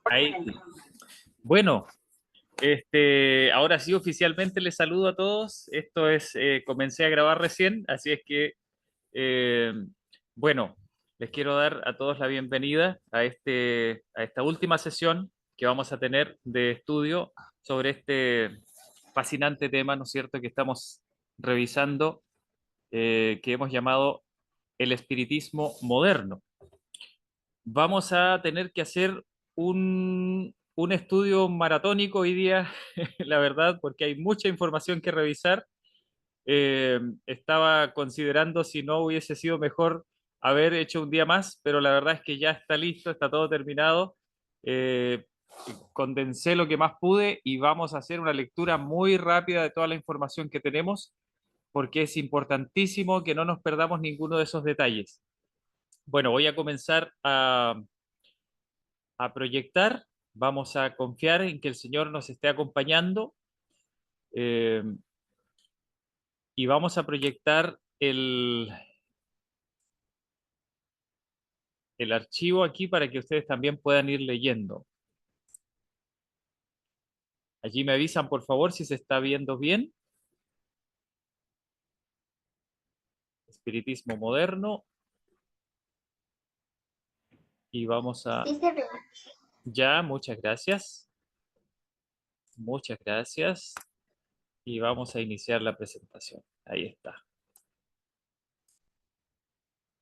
Ahí. Bueno, ahora sí oficialmente les saludo a todos. Esto es, comencé a grabar recién, así es que, eh, bueno, les quiero dar a todos la bienvenida a esta última sesión que vamos a tener de estudio sobre este fascinante tema, ¿no es cierto?, que estamos revisando, que hemos llamado el espiritismo moderno. Vamos a tener que hacer un estudio maratónico hoy día, la verdad, porque hay mucha información que revisar. Estaba considerando si no hubiese sido mejor haber hecho un día más, pero la verdad es que ya está listo, está todo terminado. Eh, Condensé lo que más pude y vamos a hacer una lectura muy rápida de toda la información que tenemos, porque es importantísimo que no nos perdamos ninguno de esos detalles. Bueno, voy a comenzar a proyectar, vamos a confiar en que el Señor nos esté acompañando, eh, y vamos a proyectar el archivo aquí para que ustedes también puedan ir leyendo. Allí me avisan, por favor, si se está viendo bien. Espiritismo moderno. Y vamos a... Sí se ve. Ya, muchas gracias. Muchas gracias. Y vamos a iniciar la presentación. Ahí está.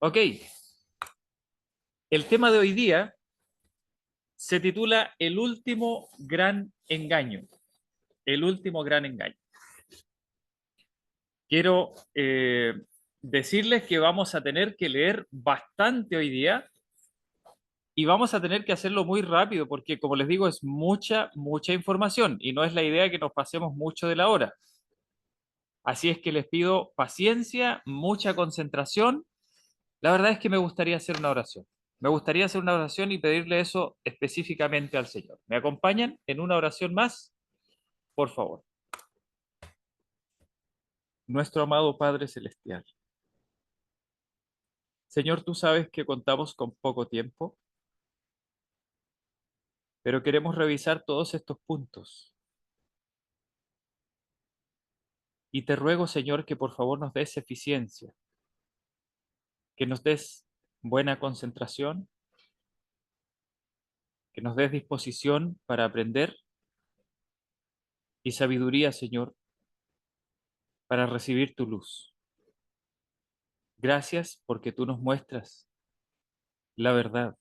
Ok. El tema de hoy día se titula El último gran engaño. El último gran engaño. Quiero decirles que vamos a tener que leer bastante hoy día y vamos a tener que hacerlo muy rápido porque, como les digo, es mucha información y no es la idea que nos pasemos mucho de la hora. Así es que les pido paciencia, mucha concentración. La verdad es que me gustaría hacer una oración. Me gustaría hacer una oración y pedirle eso específicamente al Señor. ¿Me acompañan en una oración más? Por favor. Nuestro amado Padre Celestial. Señor, tú sabes que contamos con poco tiempo, pero queremos revisar todos estos puntos. Y te ruego, Señor, que por favor nos des eficiencia, que nos des buena concentración, que nos des disposición para aprender y sabiduría, Señor, para recibir tu luz. Gracias porque tú nos muestras la verdad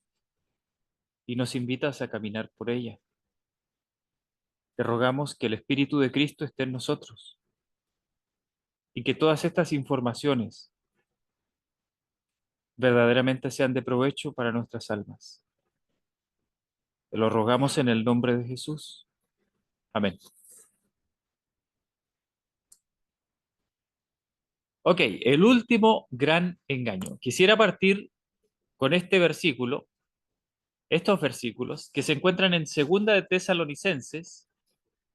y nos invitas a caminar por ella. Te rogamos que el Espíritu de Cristo esté en nosotros y que todas estas informaciones verdaderamente sean de provecho para nuestras almas. Te lo rogamos en el nombre de Jesús. Amén. Ok, el último gran engaño. Quisiera partir con este versículo, estos versículos que se encuentran en Segunda de Tesalonicenses,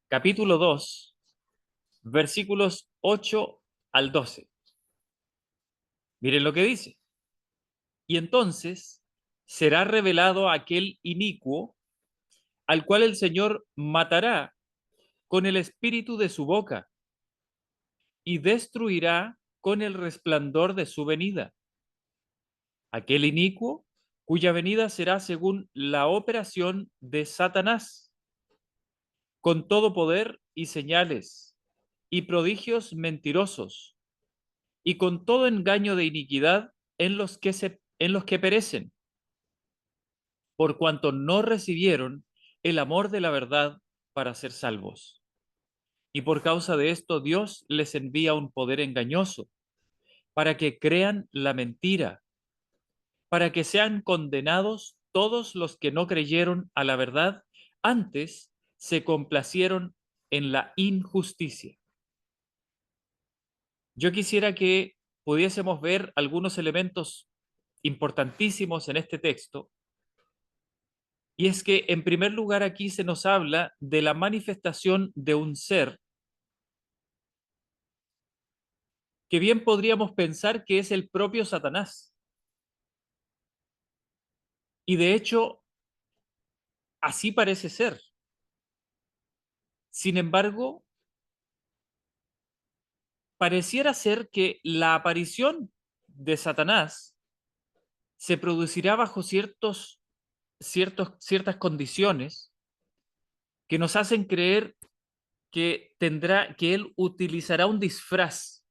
capítulo 2, versículos 8 al 12. Miren lo que dice. Y entonces será revelado aquel inicuo al cual el Señor matará con el espíritu de su boca y destruirá con el resplandor de su venida. Aquel inicuo cuya venida será según la operación de Satanás, con todo poder y señales y prodigios mentirosos, y con todo engaño de iniquidad en los que perecen, por cuanto no recibieron el amor de la verdad para ser salvos. Y por causa de esto Dios les envía un poder engañoso, para que crean la mentira, para que sean condenados todos los que no creyeron a la verdad, antes se complacieron en la injusticia. Yo quisiera que pudiésemos ver algunos elementos importantísimos en este texto, y es que en primer lugar aquí se nos habla de la manifestación de un ser que bien podríamos pensar que es el propio Satanás. Y de hecho, Así parece ser. Sin embargo, pareciera ser que la aparición de Satanás se producirá bajo ciertas condiciones que nos hacen creer que él utilizará un disfraz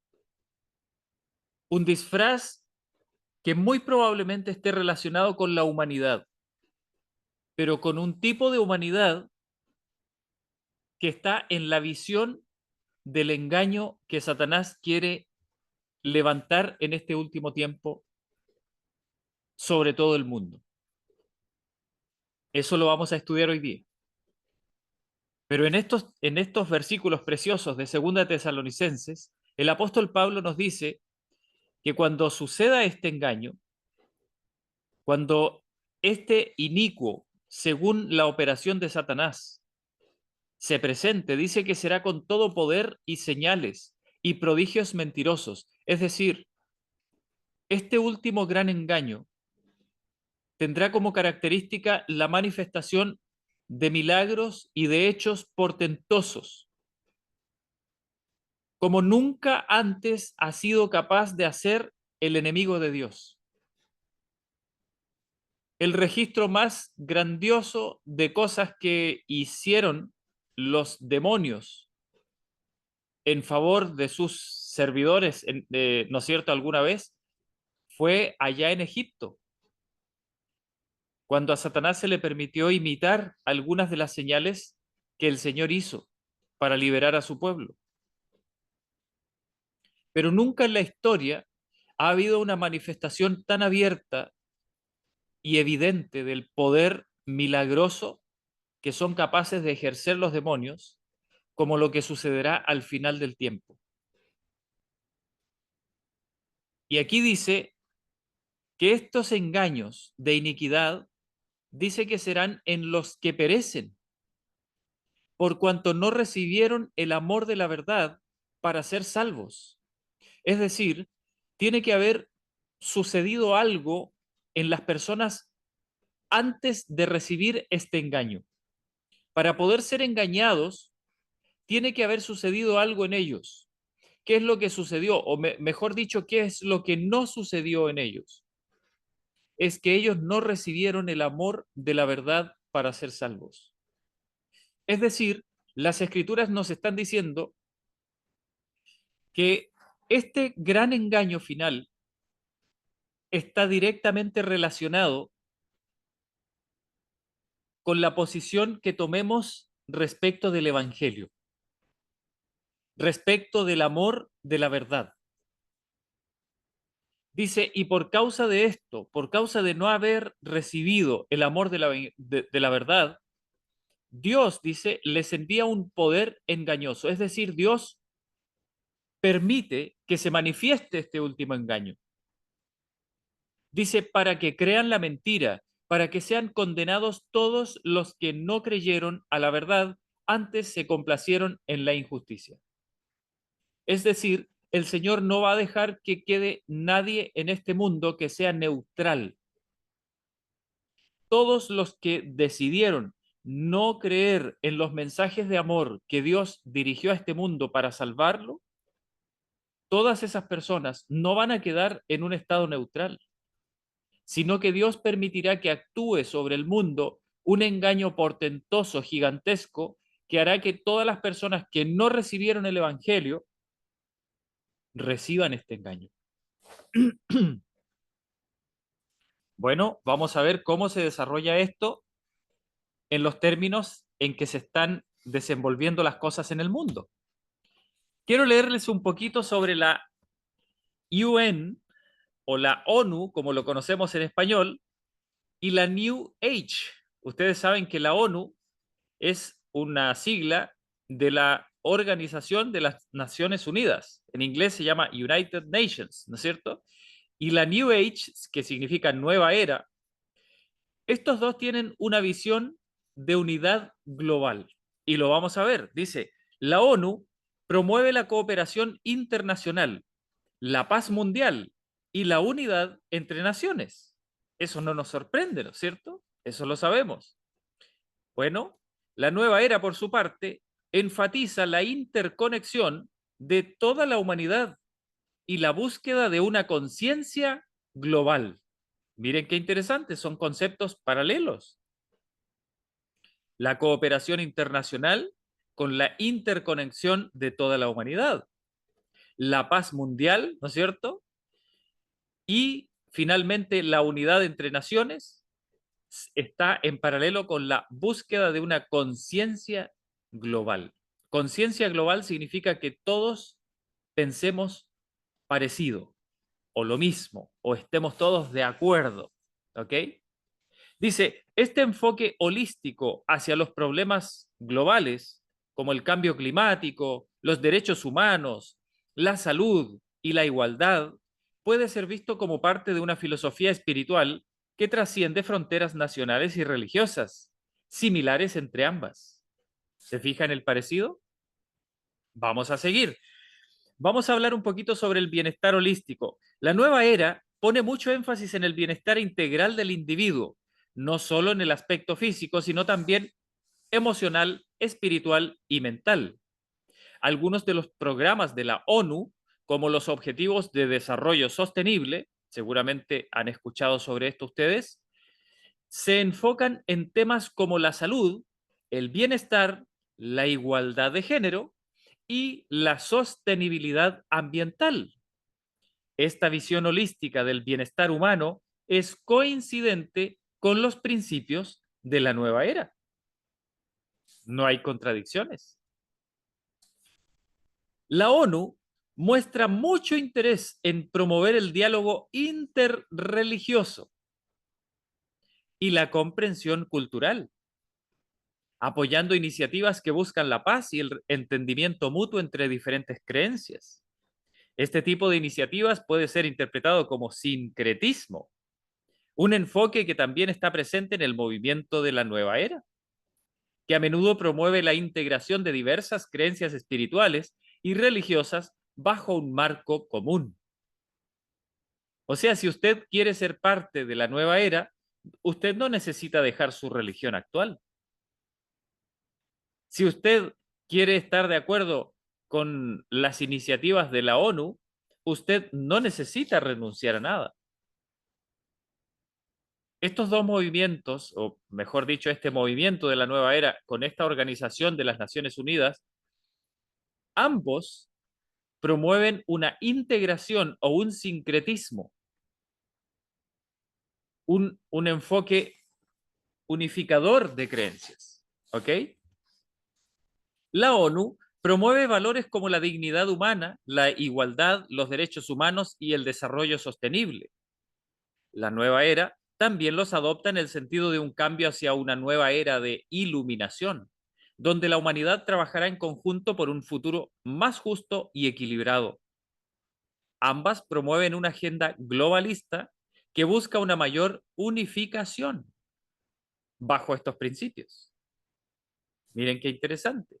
que muy probablemente esté relacionado con la humanidad, pero con un tipo de humanidad que está en la visión del engaño que Satanás quiere levantar en este último tiempo sobre todo el mundo. Eso lo vamos a estudiar hoy día. Pero en estos versículos preciosos de Segunda Tesalonicenses, el apóstol Pablo nos dice que cuando suceda este engaño, cuando este inicuo, según la operación de Satanás, se presente, dice que será con todo poder y señales y prodigios mentirosos. Es decir, este último gran engaño tendrá como característica la manifestación de milagros y de hechos portentosos, como nunca antes ha sido capaz de hacer el enemigo de Dios. El registro más grandioso de cosas que hicieron los demonios en favor de sus servidores, ¿no es cierto?, alguna vez, fue allá en Egipto, cuando a Satanás se le permitió imitar algunas de las señales que el Señor hizo para liberar a su pueblo. Pero nunca en la historia ha habido una manifestación tan abierta y evidente del poder milagroso que son capaces de ejercer los demonios, como lo que sucederá al final del tiempo. Y aquí dice que estos engaños de iniquidad, dice que serán en los que perecen, por cuanto no recibieron el amor de la verdad para ser salvos. Es decir, tiene que haber sucedido algo en las personas antes de recibir este engaño. Para poder ser engañados, tiene que haber sucedido algo en ellos. ¿Qué es lo que sucedió? O mejor dicho, ¿qué es lo que no sucedió en ellos? Es que ellos no recibieron el amor de la verdad para ser salvos. Es decir, las escrituras nos están diciendo que este gran engaño final está directamente relacionado con la posición que tomemos respecto del Evangelio, respecto del amor de la verdad. Dice, y por causa de esto, por causa de no haber recibido el amor de la verdad, Dios, dice, les envía un poder engañoso. Es decir, Dios permite que se manifieste este último engaño. Dice, para que crean la mentira, para que sean condenados todos los que no creyeron a la verdad, antes se complacieron en la injusticia. Es decir, el Señor no va a dejar que quede nadie en este mundo que sea neutral. Todos los que decidieron no creer en los mensajes de amor que Dios dirigió a este mundo para salvarlo, todas esas personas no van a quedar en un estado neutral, sino que Dios permitirá que actúe sobre el mundo un engaño portentoso, gigantesco, que hará que todas las personas que no recibieron el Evangelio reciban este engaño. Bueno, vamos a ver cómo se desarrolla esto en los términos en que se están desenvolviendo las cosas en el mundo. Quiero leerles un poquito sobre la UN o la ONU, como lo conocemos en español, y la New Age. Ustedes saben que la ONU es una sigla de la Organización de las Naciones Unidas. En inglés se llama United Nations, ¿no es cierto? Y la New Age, que significa nueva era, estos dos tienen una visión de unidad global. Y lo vamos a ver. Dice, la ONU promueve la cooperación internacional, la paz mundial y la unidad entre naciones. Eso no nos sorprende, ¿no es cierto? Eso lo sabemos. Bueno, la nueva era, por su parte, enfatiza la interconexión de toda la humanidad y la búsqueda de una conciencia global. Miren qué interesante, son conceptos paralelos. La cooperación internacional con la interconexión de toda la humanidad. La paz mundial, ¿no es cierto? Y finalmente la unidad entre naciones está en paralelo con la búsqueda de una conciencia global. Conciencia global significa que todos pensemos parecido o lo mismo o estemos todos de acuerdo, ¿ok? Dice, este enfoque holístico hacia los problemas globales, como el cambio climático, los derechos humanos, la salud y la igualdad, puede ser visto como parte de una filosofía espiritual que trasciende fronteras nacionales y religiosas, similares entre ambas. ¿Se fija en el parecido? Vamos a seguir. Vamos a hablar un poquito sobre el bienestar holístico. La nueva era pone mucho énfasis en el bienestar integral del individuo, no solo en el aspecto físico, sino también emocional, espiritual y mental. Algunos de los programas de la ONU, como los Objetivos de Desarrollo Sostenible, seguramente han escuchado sobre esto ustedes, se enfocan en temas como la salud, el bienestar, la igualdad de género y la sostenibilidad ambiental. Esta visión holística del bienestar humano es coincidente con los principios de la nueva era. No hay contradicciones. La ONU muestra mucho interés en promover el diálogo interreligioso y la comprensión cultural, apoyando iniciativas que buscan la paz y el entendimiento mutuo entre diferentes creencias. Este tipo de iniciativas puede ser interpretado como sincretismo, un enfoque que también está presente en el movimiento de la nueva era, que a menudo promueve la integración de diversas creencias espirituales y religiosas bajo un marco común. O sea, si usted quiere ser parte de la nueva era, usted no necesita dejar su religión actual. Si usted quiere estar de acuerdo con las iniciativas de la ONU, usted no necesita renunciar a nada. Estos dos movimientos, o mejor dicho, este movimiento de la nueva era con esta organización de las Naciones Unidas, ambos promueven una integración o un sincretismo, un enfoque unificador de creencias. ¿Ok? La ONU promueve valores como la dignidad humana, la igualdad, los derechos humanos y el desarrollo sostenible. La nueva era también los adopta en el sentido de un cambio hacia una nueva era de iluminación, donde la humanidad trabajará en conjunto por un futuro más justo y equilibrado. Ambas promueven una agenda globalista que busca una mayor unificación bajo estos principios. Miren qué interesante.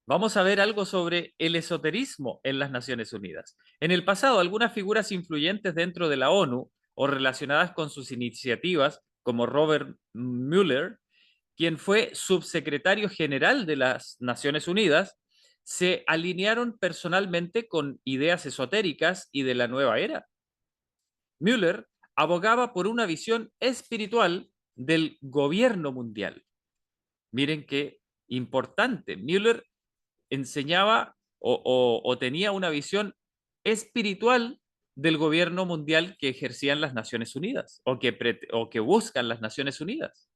Vamos a ver algo sobre el esoterismo en las Naciones Unidas. En el pasado, algunas figuras influyentes dentro de la ONU o relacionadas con sus iniciativas, como Robert Mueller, quien fue subsecretario general de las Naciones Unidas, se alinearon personalmente con ideas esotéricas y de la nueva era. Mueller abogaba por una visión espiritual del gobierno mundial. Miren qué importante. Mueller enseñaba o tenía una visión espiritual del gobierno mundial que ejercían las Naciones Unidas o que buscan las Naciones Unidas.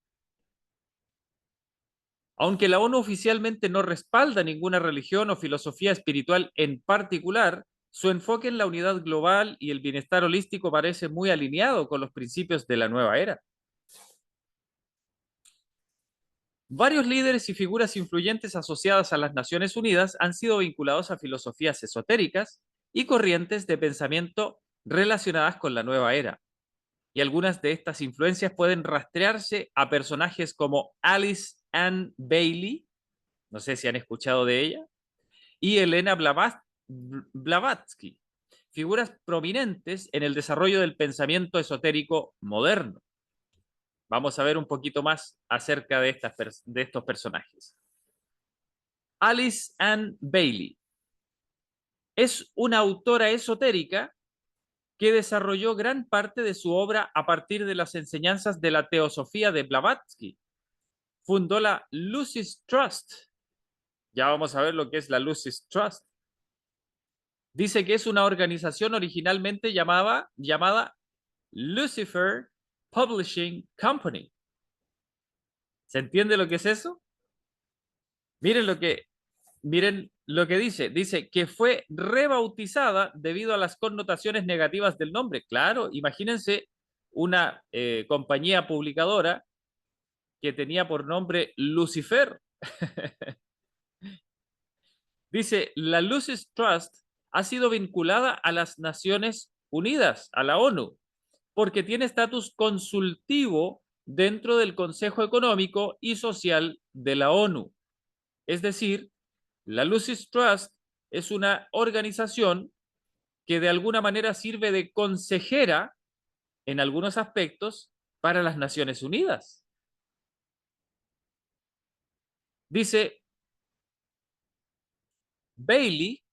Aunque la ONU oficialmente no respalda ninguna religión o filosofía espiritual en particular, su enfoque en la unidad global y el bienestar holístico parece muy alineado con los principios de la nueva era. Varios líderes y figuras influyentes asociadas a las Naciones Unidas han sido vinculados a filosofías esotéricas y corrientes de pensamiento relacionadas con la nueva era. Y algunas de estas influencias pueden rastrearse a personajes como Alice Ann Bailey, no sé si han escuchado de ella, y Elena Blavatsky, figuras prominentes en el desarrollo del pensamiento esotérico moderno. Vamos a ver un poquito más acerca de estos personajes. Alice Ann Bailey es una autora esotérica que desarrolló gran parte de su obra a partir de las enseñanzas de la teosofía de Blavatsky. Fundó la Lucis Trust. Ya vamos a ver lo que es la Lucis Trust. Dice que es una organización originalmente llamada Lucifer Publishing Company. ¿Se entiende lo que es eso? Miren lo que dice. Dice que fue rebautizada debido a las connotaciones negativas del nombre. Claro, imagínense una compañía publicadora que tenía por nombre Lucifer. Dice, la Lucis Trust ha sido vinculada a las Naciones Unidas, a la ONU, porque tiene estatus consultivo dentro del Consejo Económico y Social de la ONU. Es decir, la Lucis Trust es una organización que de alguna manera sirve de consejera en algunos aspectos para las Naciones Unidas. Dice, Bailey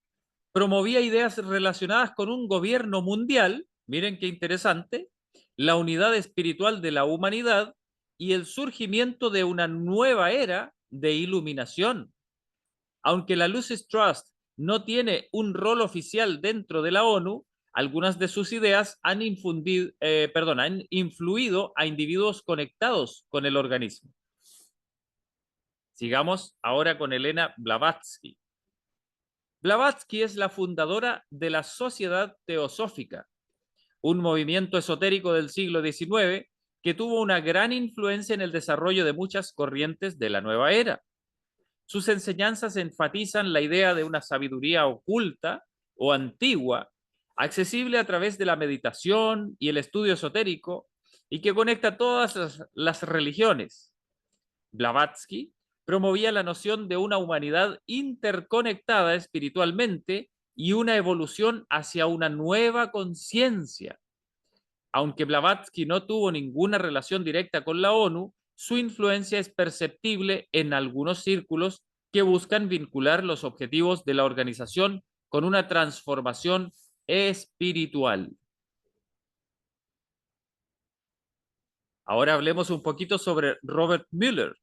promovía ideas relacionadas con un gobierno mundial, miren qué interesante, la unidad espiritual de la humanidad y el surgimiento de una nueva era de iluminación. Aunque la Lucis Trust no tiene un rol oficial dentro de la ONU, algunas de sus ideas han influido a individuos conectados con el organismo. Sigamos ahora con Elena Blavatsky. Blavatsky es la fundadora de la Sociedad Teosófica, un movimiento esotérico del siglo XIX que tuvo una gran influencia en el desarrollo de muchas corrientes de la nueva era. Sus enseñanzas enfatizan la idea de una sabiduría oculta o antigua, accesible a través de la meditación y el estudio esotérico, y que conecta todas las religiones. Blavatsky promovía la noción de una humanidad interconectada espiritualmente y una evolución hacia una nueva conciencia. Aunque Blavatsky no tuvo ninguna relación directa con la ONU, su influencia es perceptible en algunos círculos que buscan vincular los objetivos de la organización con una transformación espiritual. Ahora hablemos un poquito sobre Robert Mueller.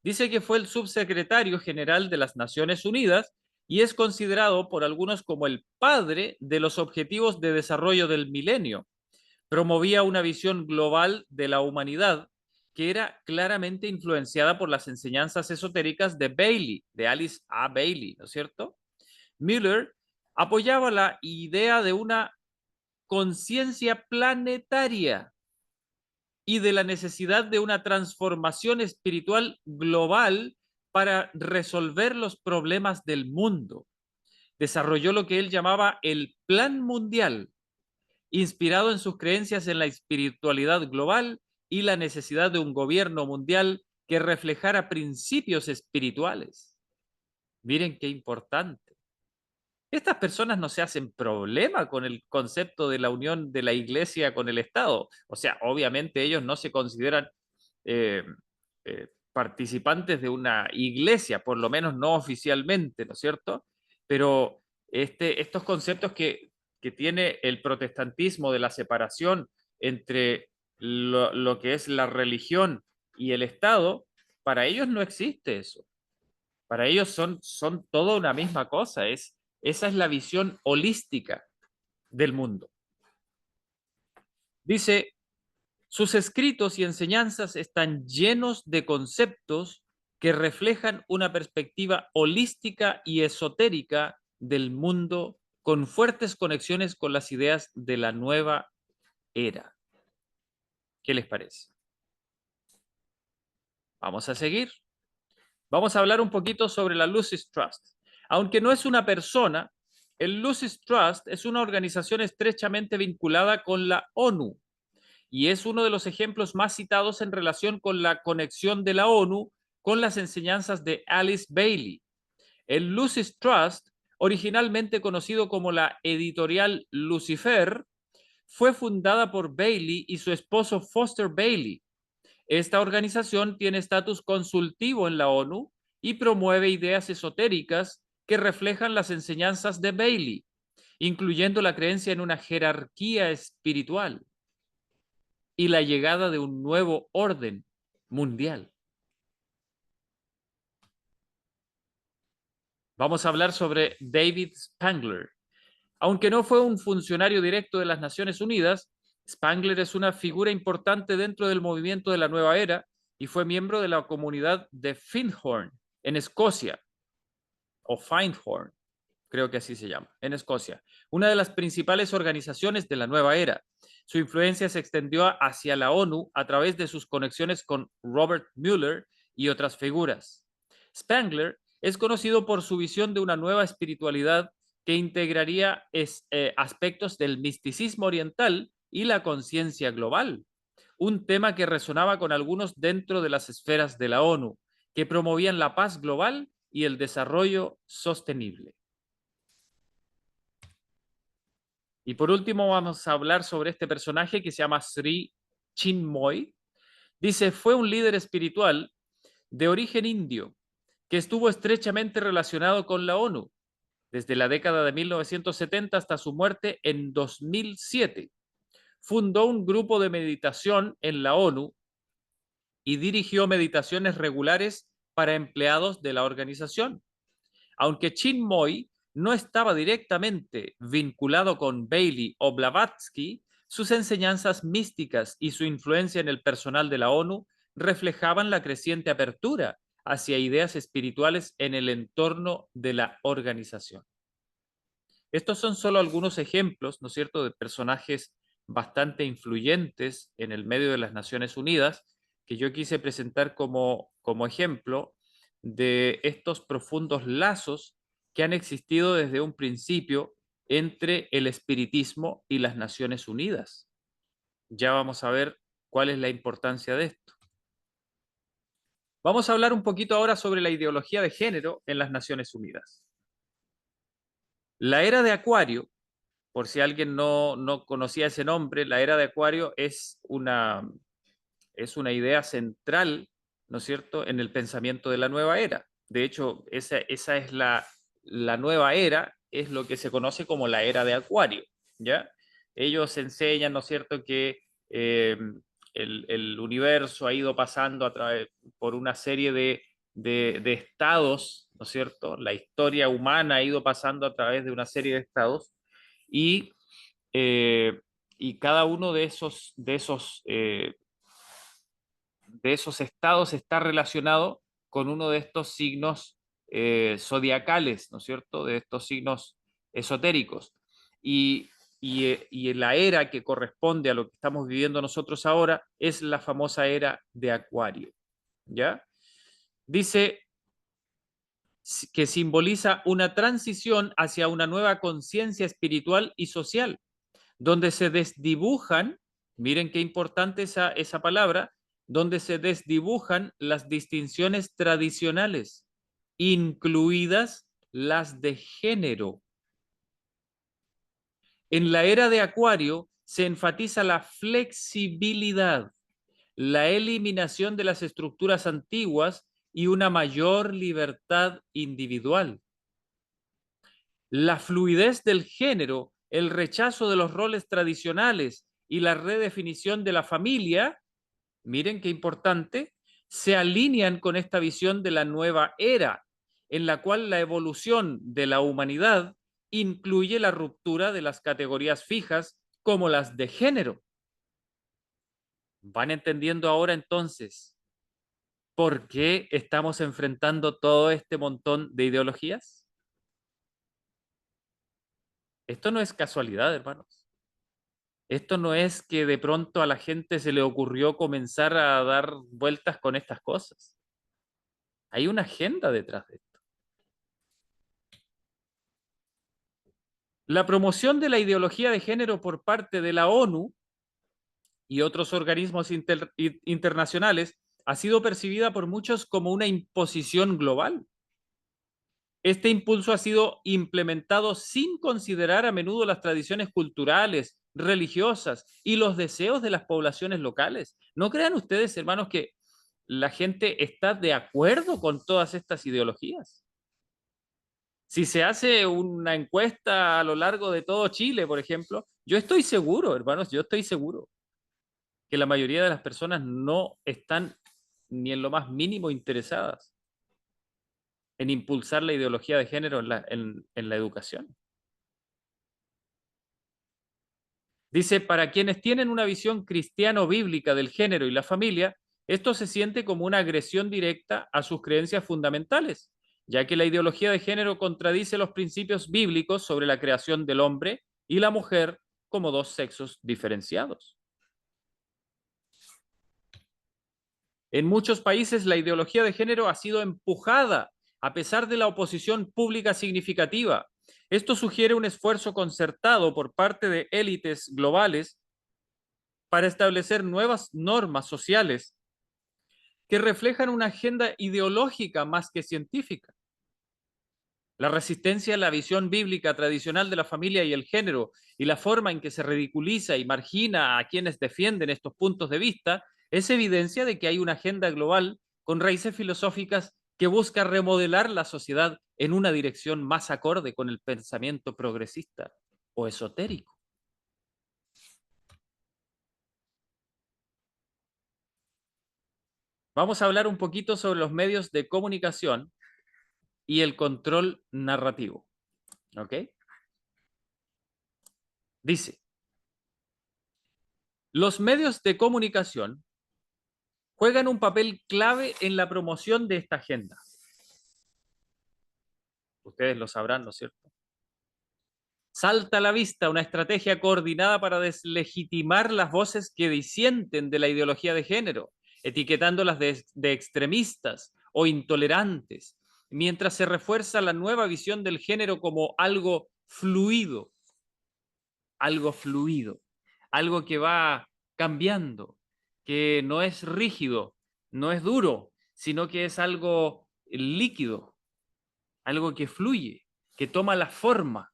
Dice que fue el subsecretario general de las Naciones Unidas y es considerado por algunos como el padre de los objetivos de desarrollo del milenio. Promovía una visión global de la humanidad que era claramente influenciada por las enseñanzas esotéricas de Bailey, de Alice A. Bailey, ¿no es cierto? Mueller apoyaba la idea de una conciencia planetaria y de la necesidad de una transformación espiritual global para resolver los problemas del mundo. Desarrolló lo que él llamaba el Plan Mundial, inspirado en sus creencias en la espiritualidad global y la necesidad de un gobierno mundial que reflejara principios espirituales. Miren qué importante. Estas personas no se hacen problema con el concepto de la unión de la iglesia con el Estado. O sea, obviamente ellos no se consideran participantes de una iglesia, por lo menos no oficialmente, ¿no es cierto? Pero estos conceptos que tiene el protestantismo de la separación entre lo que es la religión y el Estado, para ellos no existe eso. Para ellos son toda una misma cosa. Esa es la visión holística del mundo. Dice, sus escritos y enseñanzas están llenos de conceptos que reflejan una perspectiva holística y esotérica del mundo con fuertes conexiones con las ideas de la nueva era. ¿Qué les parece? Vamos a seguir. Vamos a hablar un poquito sobre la Lucis Trust. Aunque no es una persona, el Lucis Trust es una organización estrechamente vinculada con la ONU y es uno de los ejemplos más citados en relación con la conexión de la ONU con las enseñanzas de Alice Bailey. El Lucis Trust, originalmente conocido como la editorial Lucifer, fue fundada por Bailey y su esposo Foster Bailey. Esta organización tiene estatus consultivo en la ONU y promueve ideas esotéricas que reflejan las enseñanzas de Bailey, incluyendo la creencia en una jerarquía espiritual y la llegada de un nuevo orden mundial. Vamos a hablar sobre David Spangler. Aunque no fue un funcionario directo de las Naciones Unidas, Spangler es una figura importante dentro del movimiento de la nueva era y fue miembro de la comunidad de Findhorn, en Escocia, o Findhorn, creo que así se llama, en Escocia, una de las principales organizaciones de la nueva era. Su influencia se extendió hacia la ONU a través de sus conexiones con Robert Mueller y otras figuras. Spangler es conocido por su visión de una nueva espiritualidad que integraría aspectos del misticismo oriental y la conciencia global, un tema que resonaba con algunos dentro de las esferas de la ONU, que promovían la paz global y el desarrollo sostenible. Y por último vamos a hablar sobre este personaje que se llama Sri Chinmoy. Dice, fue un líder espiritual de origen indio que estuvo estrechamente relacionado con la ONU desde la década de 1970 hasta su muerte en 2007. Fundó un grupo de meditación en la ONU y dirigió meditaciones regulares para empleados de la organización. Aunque Chinmoy no estaba directamente vinculado con Bailey o Blavatsky, sus enseñanzas místicas y su influencia en el personal de la ONU reflejaban la creciente apertura hacia ideas espirituales en el entorno de la organización. Estos son solo algunos ejemplos, ¿no es cierto?, de personajes bastante influyentes en el medio de las Naciones Unidas, que yo quise presentar como ejemplo de estos profundos lazos que han existido desde un principio entre el espiritismo y las Naciones Unidas. Ya vamos a ver cuál es la importancia de esto. Vamos a hablar un poquito ahora sobre la ideología de género en las Naciones Unidas. La era de Acuario, por si alguien no conocía ese nombre, la era de Acuario es una idea central, ¿no es cierto?, en el pensamiento de la nueva era. De hecho, esa es la nueva era, es lo que se conoce como la era de Acuario, ¿ya? Ellos enseñan, ¿no es cierto?, que el universo ha ido pasando por una serie de estados, ¿no es cierto? La historia humana ha ido pasando a través de una serie de estados y, eh, y cada uno de esos estados está relacionado con uno de estos signos zodiacales, ¿no es cierto? De estos signos esotéricos. Y la era que corresponde a lo que estamos viviendo nosotros ahora es la famosa era de Acuario, ¿ya? Dice que simboliza una transición hacia una nueva conciencia espiritual y social, donde se desdibujan, miren qué importante esa palabra, donde se desdibujan las distinciones tradicionales, incluidas las de género. En la era de Acuario se enfatiza la flexibilidad, la eliminación de las estructuras antiguas y una mayor libertad individual. La fluidez del género, el rechazo de los roles tradicionales y la redefinición de la familia, miren qué importante, se alinean con esta visión de la nueva era, en la cual la evolución de la humanidad incluye la ruptura de las categorías fijas como las de género. ¿Van entendiendo ahora entonces por qué estamos enfrentando todo este montón de ideologías? Esto no es casualidad, hermanos. Esto no es que de pronto a la gente se le ocurrió comenzar a dar vueltas con estas cosas. Hay una agenda detrás de esto. La promoción de la ideología de género por parte de la ONU y otros organismos internacionales ha sido percibida por muchos como una imposición global. Este impulso ha sido implementado sin considerar a menudo las tradiciones culturales, religiosas y los deseos de las poblaciones locales. ¿No crean ustedes, hermanos, que la gente está de acuerdo con todas estas ideologías? Si se hace una encuesta a lo largo de todo Chile, por ejemplo, yo estoy seguro, hermanos, yo estoy seguro que la mayoría de las personas no están ni en lo más mínimo interesadas en impulsar la ideología de género en la educación. Dice, para quienes tienen una visión cristiano-bíblica del género y la familia, esto se siente como una agresión directa a sus creencias fundamentales, ya que la ideología de género contradice los principios bíblicos sobre la creación del hombre y la mujer como dos sexos diferenciados. En muchos países la ideología de género ha sido empujada a pesar de la oposición pública significativa. Esto sugiere un esfuerzo concertado por parte de élites globales para establecer nuevas normas sociales que reflejan una agenda ideológica más que científica. La resistencia a la visión bíblica tradicional de la familia y el género y la forma en que se ridiculiza y margina a quienes defienden estos puntos de vista es evidencia de que hay una agenda global con raíces filosóficas que busca remodelar la sociedad en una dirección más acorde con el pensamiento progresista o esotérico. Vamos a hablar un poquito sobre los medios de comunicación y el control narrativo. ¿Ok? Dice, los medios de comunicación juegan un papel clave en la promoción de esta agenda. Ustedes lo sabrán, ¿no es cierto? Salta a la vista una estrategia coordinada para deslegitimar las voces que disienten de la ideología de género, etiquetándolas de extremistas o intolerantes, mientras se refuerza la nueva visión del género como algo fluido, algo que va cambiando, que no es rígido, no es duro, sino que es algo líquido, algo que fluye, que toma la forma,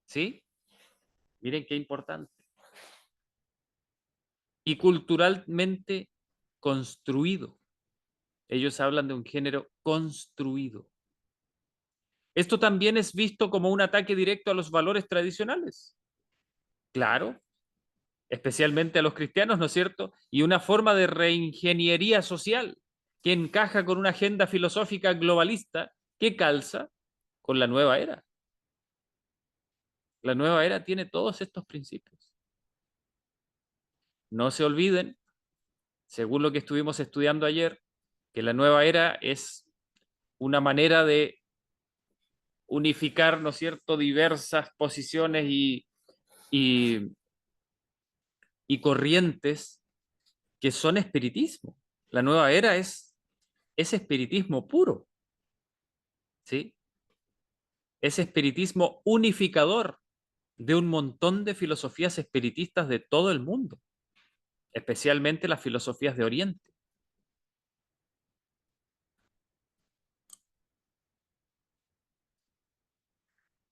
¿sí? Miren qué importante. Y culturalmente construido. Ellos hablan de un género construido. Esto también es visto como un ataque directo a los valores tradicionales. Claro, especialmente a los cristianos, ¿no es cierto? Y una forma de reingeniería social que encaja con una agenda filosófica globalista que calza con la nueva era. La nueva era tiene todos estos principios. No se olviden, según lo que estuvimos estudiando ayer, que la nueva era es una manera de unificar, ¿no es cierto?, diversas posiciones y, y corrientes que son espiritismo. La nueva era es espiritismo puro, ¿sí? Es espiritismo unificador de un montón de filosofías espiritistas de todo el mundo, especialmente las filosofías de Oriente.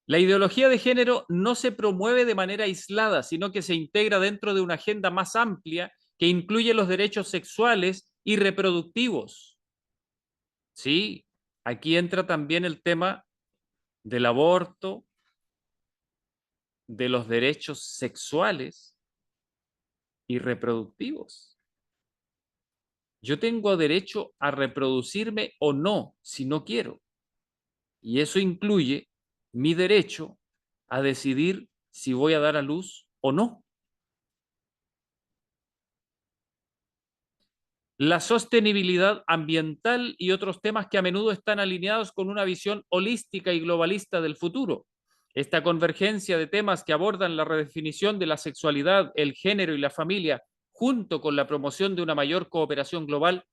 La ideología de género no se promueve de manera aislada, sino que se integra dentro de una agenda más amplia que incluye los derechos sexuales y reproductivos. Sí, aquí entra también el tema del aborto, de los derechos sexuales y reproductivos. Yo tengo derecho a reproducirme o no, si no quiero. Y eso incluye mi derecho a decidir si voy a dar a luz o no. La sostenibilidad ambiental y otros temas que a menudo están alineados con una visión holística y globalista del futuro. Esta convergencia de temas que abordan la redefinición de la sexualidad, el género y la familia, junto con la promoción de una mayor cooperación global,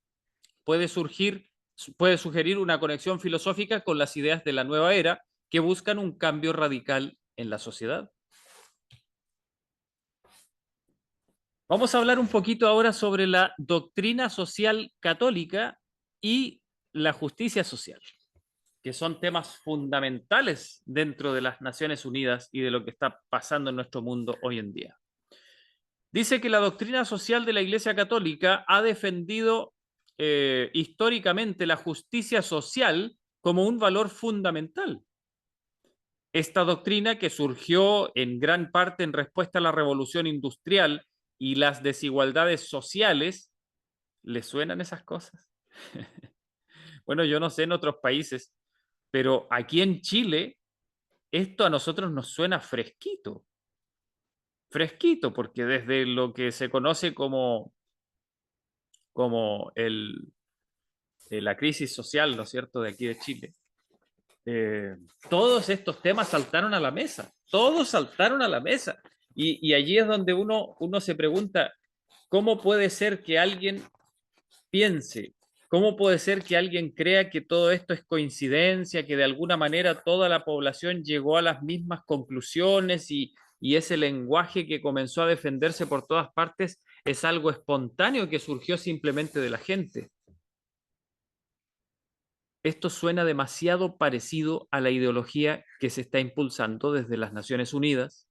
puede sugerir una conexión filosófica con las ideas de la nueva era que buscan un cambio radical en la sociedad. Vamos a hablar un poquito ahora sobre la doctrina social católica y la justicia social, que son temas fundamentales dentro de las Naciones Unidas y de lo que está pasando en nuestro mundo hoy en día. Dice que la doctrina social de la Iglesia Católica ha defendido históricamente la justicia social como un valor fundamental. Esta doctrina, que surgió en gran parte en respuesta a la revolución industrial y las desigualdades sociales, ¿le suenan esas cosas? Bueno, yo no sé en otros países, pero aquí en Chile esto a nosotros nos suena fresquito, fresquito, porque desde lo que se conoce como la crisis social, ¿no es cierto?, de aquí de Chile, eh, todos estos temas saltaron a la mesa, todos saltaron a la mesa. Y allí es donde uno se pregunta, ¿cómo puede ser que alguien piense, cómo puede ser que alguien crea que todo esto es coincidencia, que de alguna manera toda la población llegó a las mismas conclusiones y ese lenguaje que comenzó a defenderse por todas partes es algo espontáneo que surgió simplemente de la gente? Esto suena demasiado parecido a la ideología que se está impulsando desde las Naciones Unidas,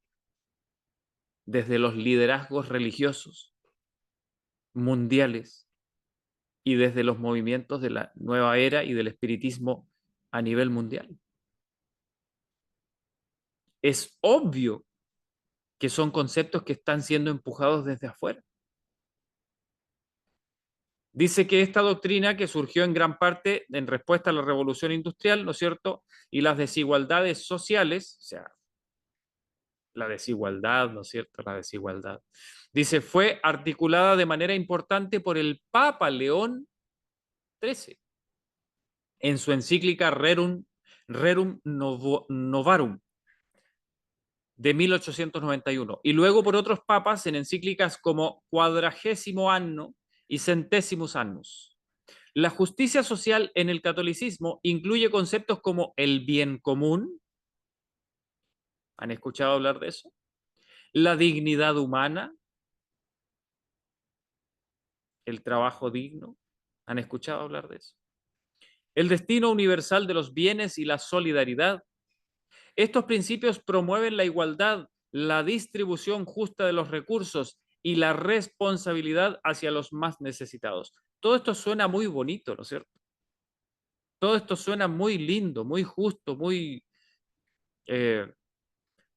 desde los liderazgos religiosos mundiales y desde los movimientos de la nueva era y del espiritismo a nivel mundial. Es obvio que son conceptos que están siendo empujados desde afuera. Dice que esta doctrina, que surgió en gran parte en respuesta a la revolución industrial, ¿no es cierto?, y las desigualdades sociales, o sea, la desigualdad, ¿no es cierto?, la desigualdad. Dice, fue articulada de manera importante por el Papa León XIII en su encíclica Rerum Novarum de 1891, y luego por otros papas en encíclicas como Quadragésimo Anno y Centésimus Annus. La justicia social en el catolicismo incluye conceptos como el bien común. ¿Han escuchado hablar de eso? La dignidad humana, el trabajo digno. ¿Han escuchado hablar de eso? El destino universal de los bienes y la solidaridad. Estos principios promueven la igualdad, la distribución justa de los recursos y la responsabilidad hacia los más necesitados. Todo esto suena muy bonito, ¿no es cierto? Todo esto suena muy lindo, muy justo, eh,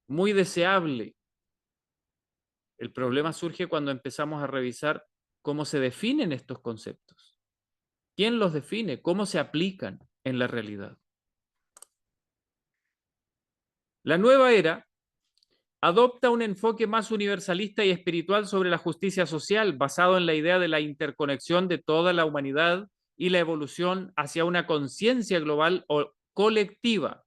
muy deseable. El problema surge cuando empezamos a revisar cómo se definen estos conceptos. ¿Quién los define? ¿Cómo se aplican en la realidad? La nueva era adopta un enfoque más universalista y espiritual sobre la justicia social, basado en la idea de la interconexión de toda la humanidad y la evolución hacia una conciencia global o colectiva.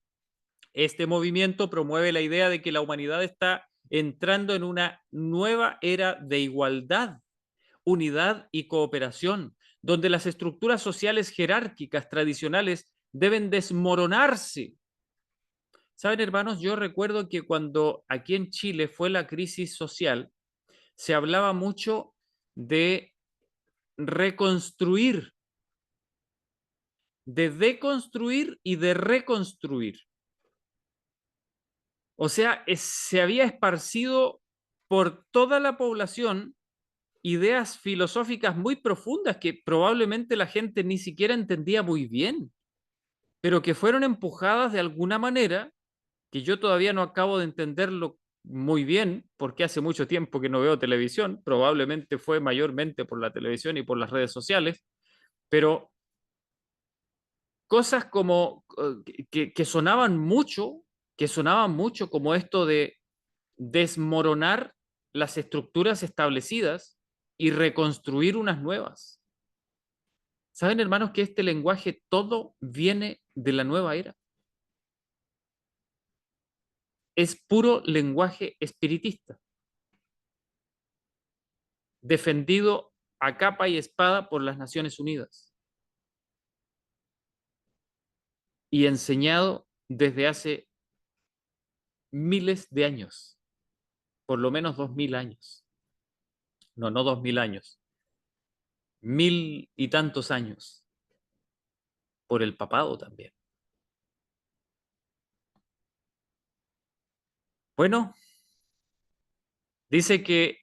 Este movimiento promueve la idea de que la humanidad está entrando en una nueva era de igualdad, unidad y cooperación, donde las estructuras sociales jerárquicas tradicionales deben desmoronarse. Saben, hermanos, yo recuerdo que cuando aquí en Chile fue la crisis social, se hablaba mucho de reconstruir, de deconstruir y de reconstruir. O sea, se había esparcido por toda la población ideas filosóficas muy profundas que probablemente la gente ni siquiera entendía muy bien, pero que fueron empujadas de alguna manera que yo todavía no acabo de entenderlo muy bien, porque hace mucho tiempo que no veo televisión, probablemente fue mayormente por la televisión y por las redes sociales, pero cosas como que sonaban mucho como esto de desmoronar las estructuras establecidas y reconstruir unas nuevas. ¿Saben, hermanos, que este lenguaje todo viene de la nueva era? Es puro lenguaje espiritista, defendido a capa y espada por las Naciones Unidas y enseñado desde hace miles de años, por lo menos 2000 años. No, no 2000 años, 1000 y tantos años, por el papado también. Bueno, dice que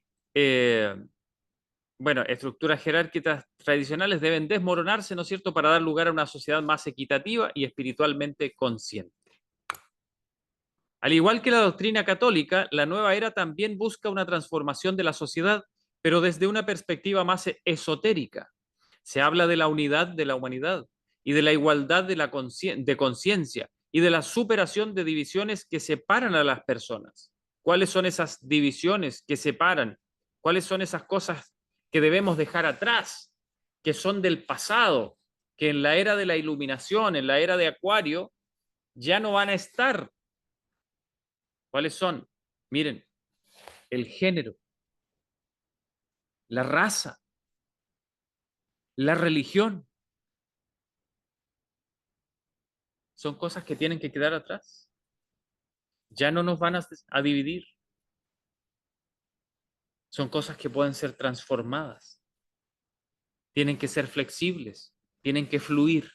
bueno, estructuras jerárquicas tradicionales deben desmoronarse, ¿no es cierto?, para dar lugar a una sociedad más equitativa y espiritualmente consciente. Al igual que la doctrina católica, la nueva era también busca una transformación de la sociedad, pero desde una perspectiva más esotérica. Se habla de la unidad de la humanidad y de la igualdad de conciencia y de la superación de divisiones que separan a las personas. ¿Cuáles son esas divisiones que separan? ¿Cuáles son esas cosas que debemos dejar atrás, que son del pasado, que en la era de la iluminación, en la era de Acuario, ya no van a estar? ¿Cuáles son? Miren, el género, la raza, la religión, son cosas que tienen que quedar atrás. Ya no nos van a dividir. Son cosas que pueden ser transformadas. Tienen que ser flexibles, tienen que fluir.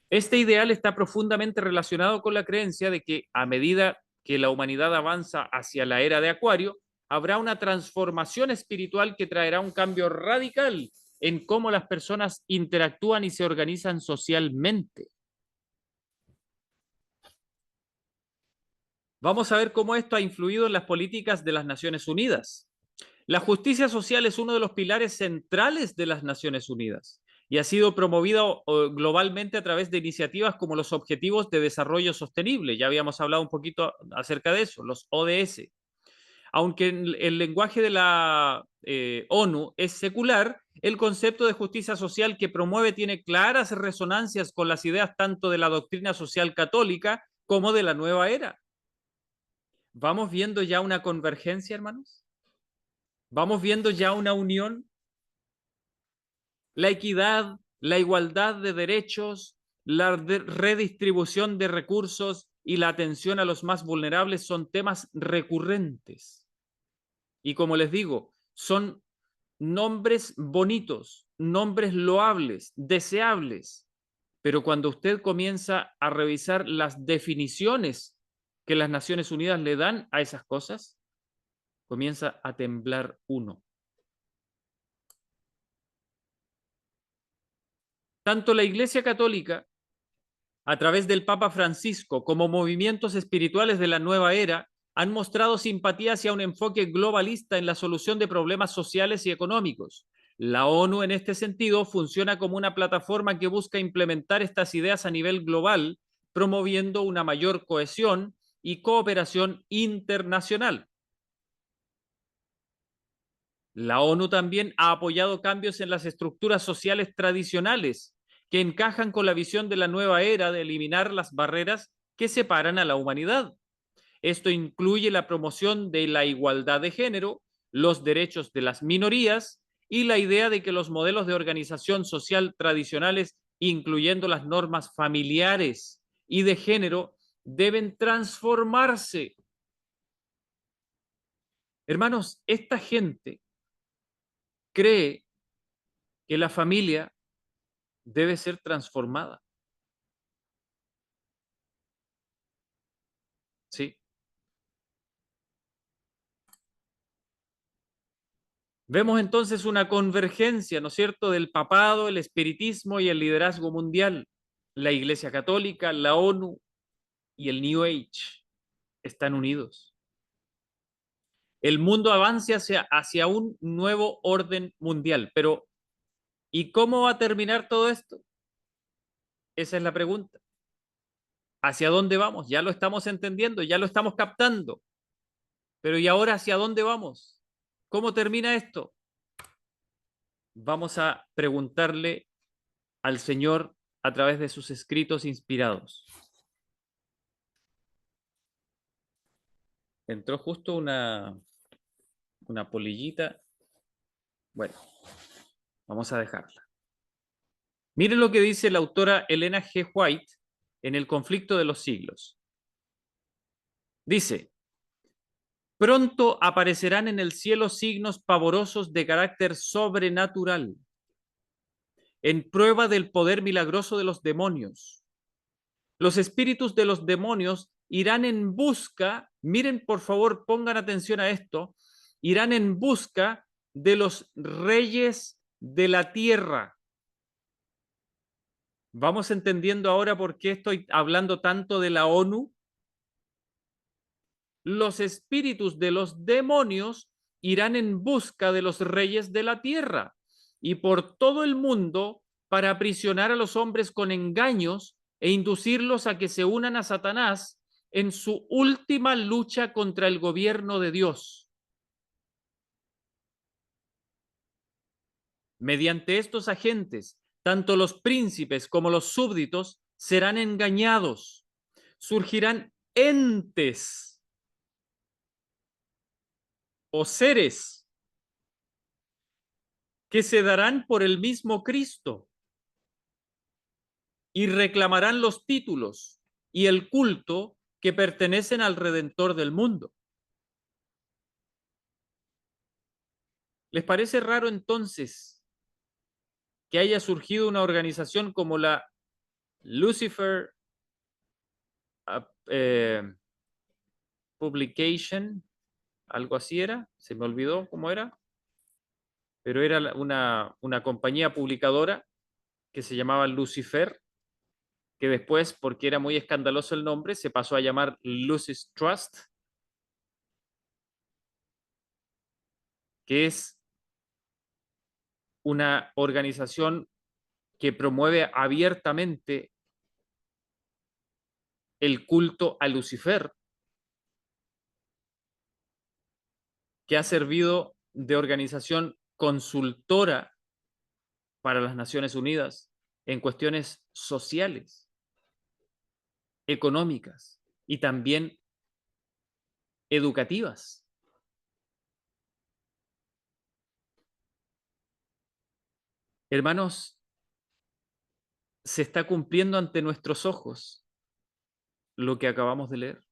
Este ideal está profundamente relacionado con la creencia de que a medida que la humanidad avanza hacia la era de Acuario, habrá una transformación espiritual que traerá un cambio radical en cómo las personas interactúan y se organizan socialmente. Vamos a ver cómo esto ha influido en las políticas de las Naciones Unidas. La justicia social es uno de los pilares centrales de las Naciones Unidas y ha sido promovida globalmente a través de iniciativas como los Objetivos de Desarrollo Sostenible. Ya habíamos hablado un poquito acerca de eso, los ODS. Aunque el lenguaje de la ONU es secular, el concepto de justicia social que promueve tiene claras resonancias con las ideas tanto de la doctrina social católica como de la nueva era. ¿Vamos viendo ya una convergencia, hermanos? ¿Vamos viendo ya una unión? La equidad, la igualdad de derechos, la redistribución de recursos y la atención a los más vulnerables son temas recurrentes. Y como les digo, son nombres bonitos, nombres loables, deseables. Pero cuando usted comienza a revisar las definiciones que las Naciones Unidas le dan a esas cosas, comienza a temblar uno. Tanto la Iglesia Católica, a través del Papa Francisco, como movimientos espirituales de la nueva era, han mostrado simpatía hacia un enfoque globalista en la solución de problemas sociales y económicos. La ONU, en este sentido, funciona como una plataforma que busca implementar estas ideas a nivel global, promoviendo una mayor cohesión y cooperación internacional. La ONU también ha apoyado cambios en las estructuras sociales tradicionales que encajan con la visión de la nueva era de eliminar las barreras que separan a la humanidad. Esto incluye la promoción de la igualdad de género, los derechos de las minorías y la idea de que los modelos de organización social tradicionales, incluyendo las normas familiares y de género, deben transformarse. Hermanos, esta gente cree que la familia debe ser transformada. ¿Sí? Vemos entonces una convergencia, ¿no es cierto?, del papado, el espiritismo y el liderazgo mundial. La Iglesia Católica, la ONU y el New Age están unidos. El mundo avanza hacia un nuevo orden mundial, pero ¿y cómo va a terminar todo esto? Esa es la pregunta. ¿Hacia dónde vamos? Ya lo estamos entendiendo, ya lo estamos captando, pero ¿y ahora hacia dónde vamos? ¿Cómo termina esto? Vamos a preguntarle al Señor a través de sus escritos inspirados. Entró justo una polillita. Bueno, vamos a dejarla. Miren lo que dice la autora Elena G. White en El conflicto de los siglos. Dice, pronto aparecerán en el cielo signos pavorosos de carácter sobrenatural, en prueba del poder milagroso de los demonios. Los espíritus de los demonios irán en busca, miren por favor, pongan atención a esto, irán en busca de los reyes de la tierra. ¿Vamos entendiendo ahora por qué estoy hablando tanto de la ONU? Los espíritus de los demonios irán en busca de los reyes de la tierra y por todo el mundo para aprisionar a los hombres con engaños e inducirlos a que se unan a Satanás en su última lucha contra el gobierno de Dios. Mediante estos agentes, tanto los príncipes como los súbditos serán engañados. Surgirán entes o seres que se darán por el mismo Cristo y reclamarán los títulos y el culto que pertenecen al Redentor del mundo. ¿Les parece raro entonces que haya surgido una organización como la Lucifer Publication? Algo así era, se me olvidó cómo era, pero era una compañía publicadora que se llamaba Lucifer, que después, porque era muy escandaloso el nombre, se pasó a llamar Lucis Trust, que es una organización que promueve abiertamente el culto a Lucifer, que ha servido de organización consultora para las Naciones Unidas en cuestiones sociales, económicas y también educativas. Hermanos, se está cumpliendo ante nuestros ojos lo que acabamos de leer.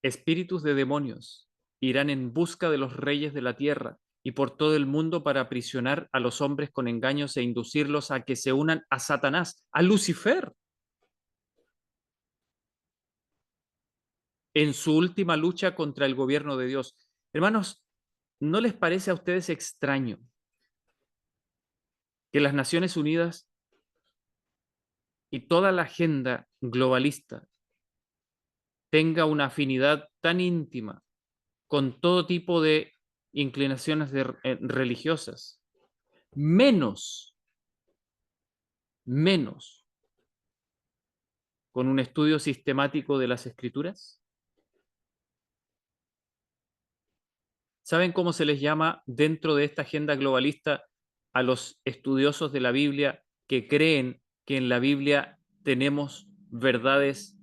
Espíritus de demonios irán en busca de los reyes de la tierra y por todo el mundo para aprisionar a los hombres con engaños e inducirlos a que se unan a Satanás, a Lucifer, en su última lucha contra el gobierno de Dios. Hermanos, ¿no les parece a ustedes extraño que las Naciones Unidas y toda la agenda globalista tenga una afinidad tan íntima con todo tipo de inclinaciones religiosas, menos con un estudio sistemático de las escrituras? ¿Saben cómo se les llama dentro de esta agenda globalista a los estudiosos de la Biblia que creen que en la Biblia tenemos verdades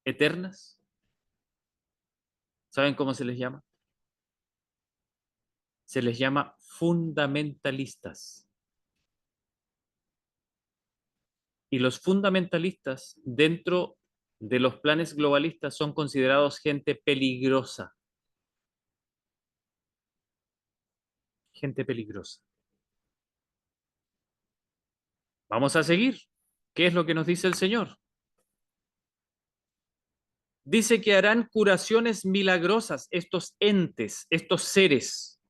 eternas? ¿Saben cómo se les llama? Se les llama fundamentalistas. Y los fundamentalistas dentro de los planes globalistas son considerados gente peligrosa. Gente peligrosa. Vamos a seguir. ¿Qué es lo que nos dice el Señor? Dice que harán curaciones milagrosas estos entes, estos seres.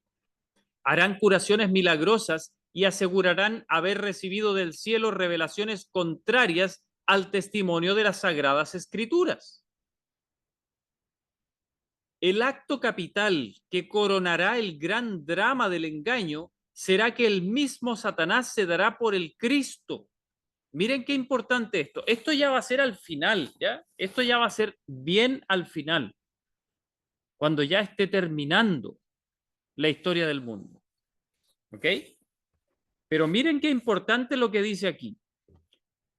Harán curaciones milagrosas y asegurarán haber recibido del cielo revelaciones contrarias al testimonio de las Sagradas Escrituras. El acto capital que coronará el gran drama del engaño será que el mismo Satanás se dará por el Cristo. Miren qué importante esto. Esto ya va a ser al final, ¿ya? Esto ya va a ser bien al final, cuando ya esté terminando la historia del mundo. ¿Ok? Pero miren qué importante lo que dice aquí.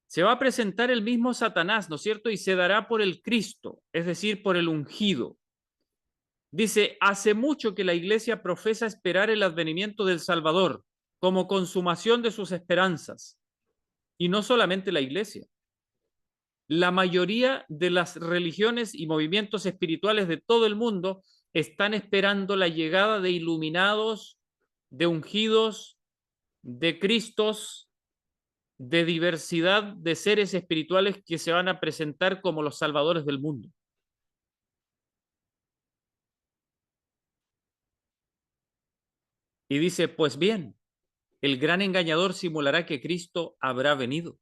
Se va a presentar el mismo Satanás, ¿no es cierto? Y se dará por el Cristo, es decir, por el ungido. Dice, hace mucho que la iglesia profesa esperar el advenimiento del Salvador como consumación de sus esperanzas. Y no solamente la iglesia. La mayoría de las religiones y movimientos espirituales de todo el mundo están esperando la llegada de iluminados, de ungidos, de Cristos, de diversidad de seres espirituales que se van a presentar como los salvadores del mundo. Y dice, pues bien, el gran engañador simulará que Cristo habrá venido.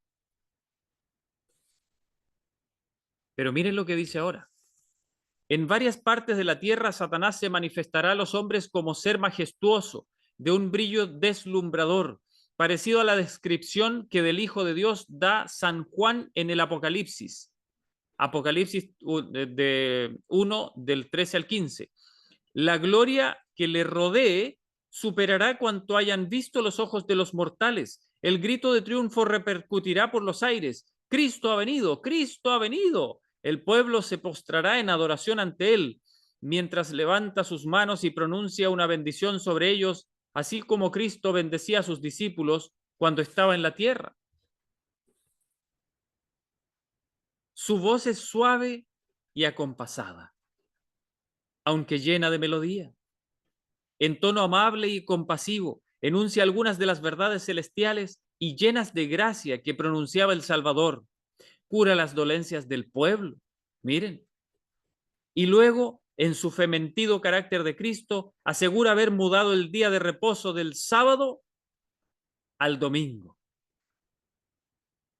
Pero miren lo que dice ahora. En varias partes de la tierra, Satanás se manifestará a los hombres como ser majestuoso, de un brillo deslumbrador, parecido a la descripción que del Hijo de Dios da San Juan en el Apocalipsis. Apocalipsis 1, del 13 al 15. La gloria que le rodee superará cuanto hayan visto los ojos de los mortales. El grito de triunfo repercutirá por los aires. Cristo ha venido, Cristo ha venido. El pueblo se postrará en adoración ante él, mientras levanta sus manos y pronuncia una bendición sobre ellos, así como Cristo bendecía a sus discípulos cuando estaba en la tierra. Su voz es suave y acompasada, aunque llena de melodía. En tono amable y compasivo, enuncia algunas de las verdades celestiales y llenas de gracia que pronunciaba el Salvador. Cura las dolencias del pueblo. Miren. Y luego, en su fementido carácter de Cristo, asegura haber mudado el día de reposo del sábado al domingo.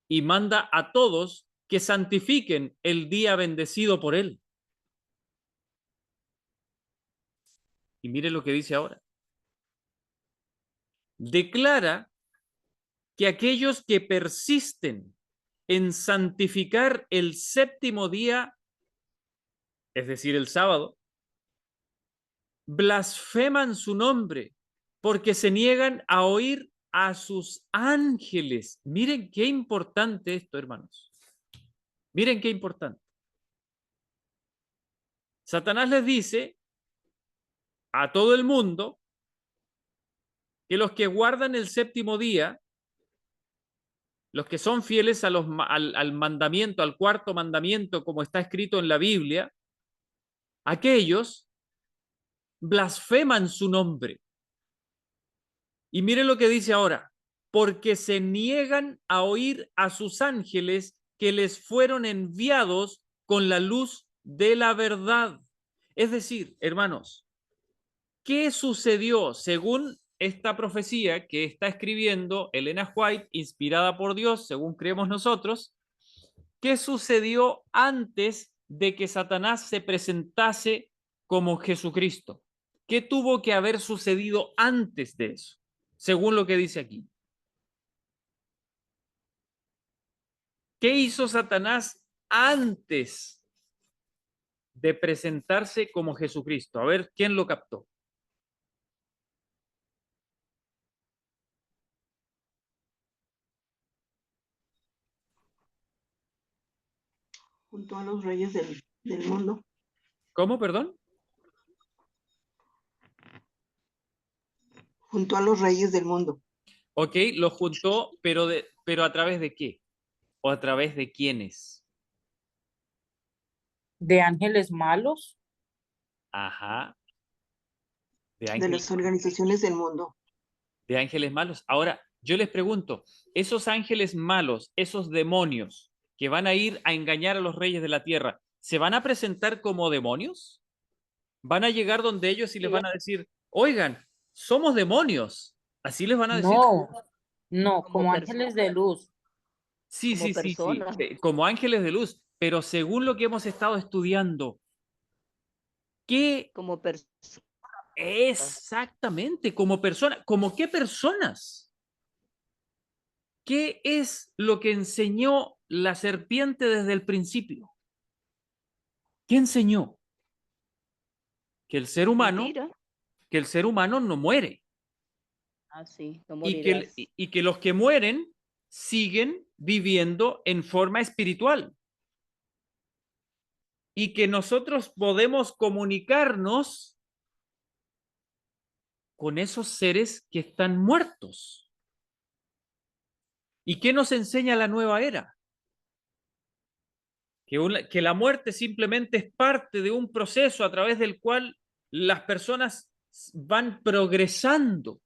Y manda a todos que santifiquen el día bendecido por él. Y miren lo que dice ahora. Declara que aquellos que persisten en santificar el séptimo día, es decir, el sábado, blasfeman su nombre porque se niegan a oír a sus ángeles. Miren qué importante esto, hermanos. Miren qué importante. Satanás les dice a todo el mundo que los que guardan el séptimo día, los que son fieles a al mandamiento, al cuarto mandamiento, como está escrito en la Biblia, aquellos blasfeman su nombre. Y miren lo que dice ahora, porque se niegan a oír a sus ángeles que les fueron enviados con la luz de la verdad. Es decir, hermanos, ¿qué sucedió según esta profecía que está escribiendo Elena White, inspirada por Dios, según creemos nosotros? ¿Qué sucedió antes de que Satanás se presentase como Jesucristo? ¿Qué tuvo que haber sucedido antes de eso? Según lo que dice aquí. ¿Qué hizo Satanás antes de presentarse como Jesucristo? A ver, ¿quién lo captó? Junto a los reyes del mundo. ¿Cómo, perdón? Junto a los reyes del mundo. Ok, lo juntó, pero ¿a través de qué? ¿O a través de quiénes? ¿De ángeles malos? Ajá, de De ángeles, las organizaciones del mundo. de ángeles malos. Ahora, yo les pregunto, esos ángeles malos, esos demonios que van a ir a engañar a los reyes de la tierra, ¿se van a presentar como demonios? ¿Van a llegar donde ellos y les van a decir, oigan, somos demonios? ¿Así les van a decir? No, no, Como como ángeles de luz. Sí, como sí, sí, sí, personas. como ángeles de luz, pero según lo que hemos estado estudiando, ¿qué Como personas. exactamente como persona, como qué personas? ¿Qué es lo que enseñó la serpiente desde el principio? ¿Qué enseñó? Que el ser humano, Mentira. que el ser humano no muere Así, no y que, morirás. y que los que mueren siguen viviendo en forma espiritual y que nosotros podemos comunicarnos con esos seres que están muertos. ¿Y qué nos enseña la nueva era? Que la muerte simplemente es parte de un proceso a través del cual las personas van progresando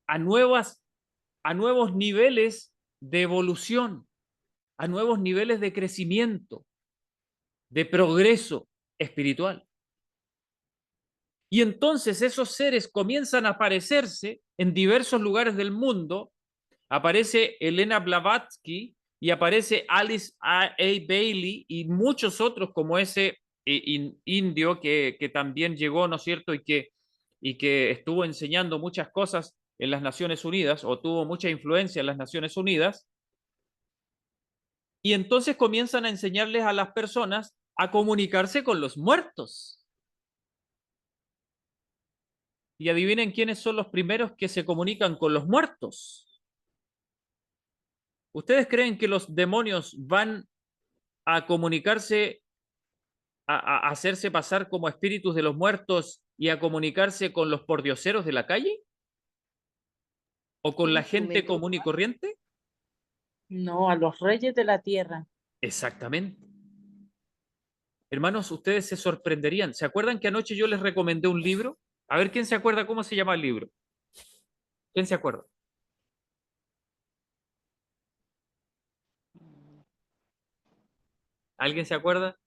a, a nuevos niveles de evolución, a nuevos niveles de crecimiento, de progreso espiritual. Y entonces esos seres comienzan a aparecerse en diversos lugares del mundo. Aparece Elena Blavatsky y aparece Alice A. Bailey y muchos otros como ese indio que también llegó, ¿no es cierto? Y que estuvo enseñando muchas cosas en las Naciones Unidas o tuvo mucha influencia en las Naciones Unidas. Y entonces comienzan a enseñarles a las personas a comunicarse con los muertos. Y adivinen quiénes son los primeros que se comunican con los muertos. ¿Ustedes creen que los demonios van a comunicarse, a hacerse pasar como espíritus de los muertos y a comunicarse con los pordioseros de la calle? ¿O con la gente Instrumento. común y corriente? No, a los reyes de la tierra. Exactamente. Hermanos, ustedes se sorprenderían. ¿Se acuerdan que anoche yo les recomendé un libro? A ver, ¿quién se acuerda cómo se llama el libro? ¿Quién se acuerda? ¿Alguien se acuerda?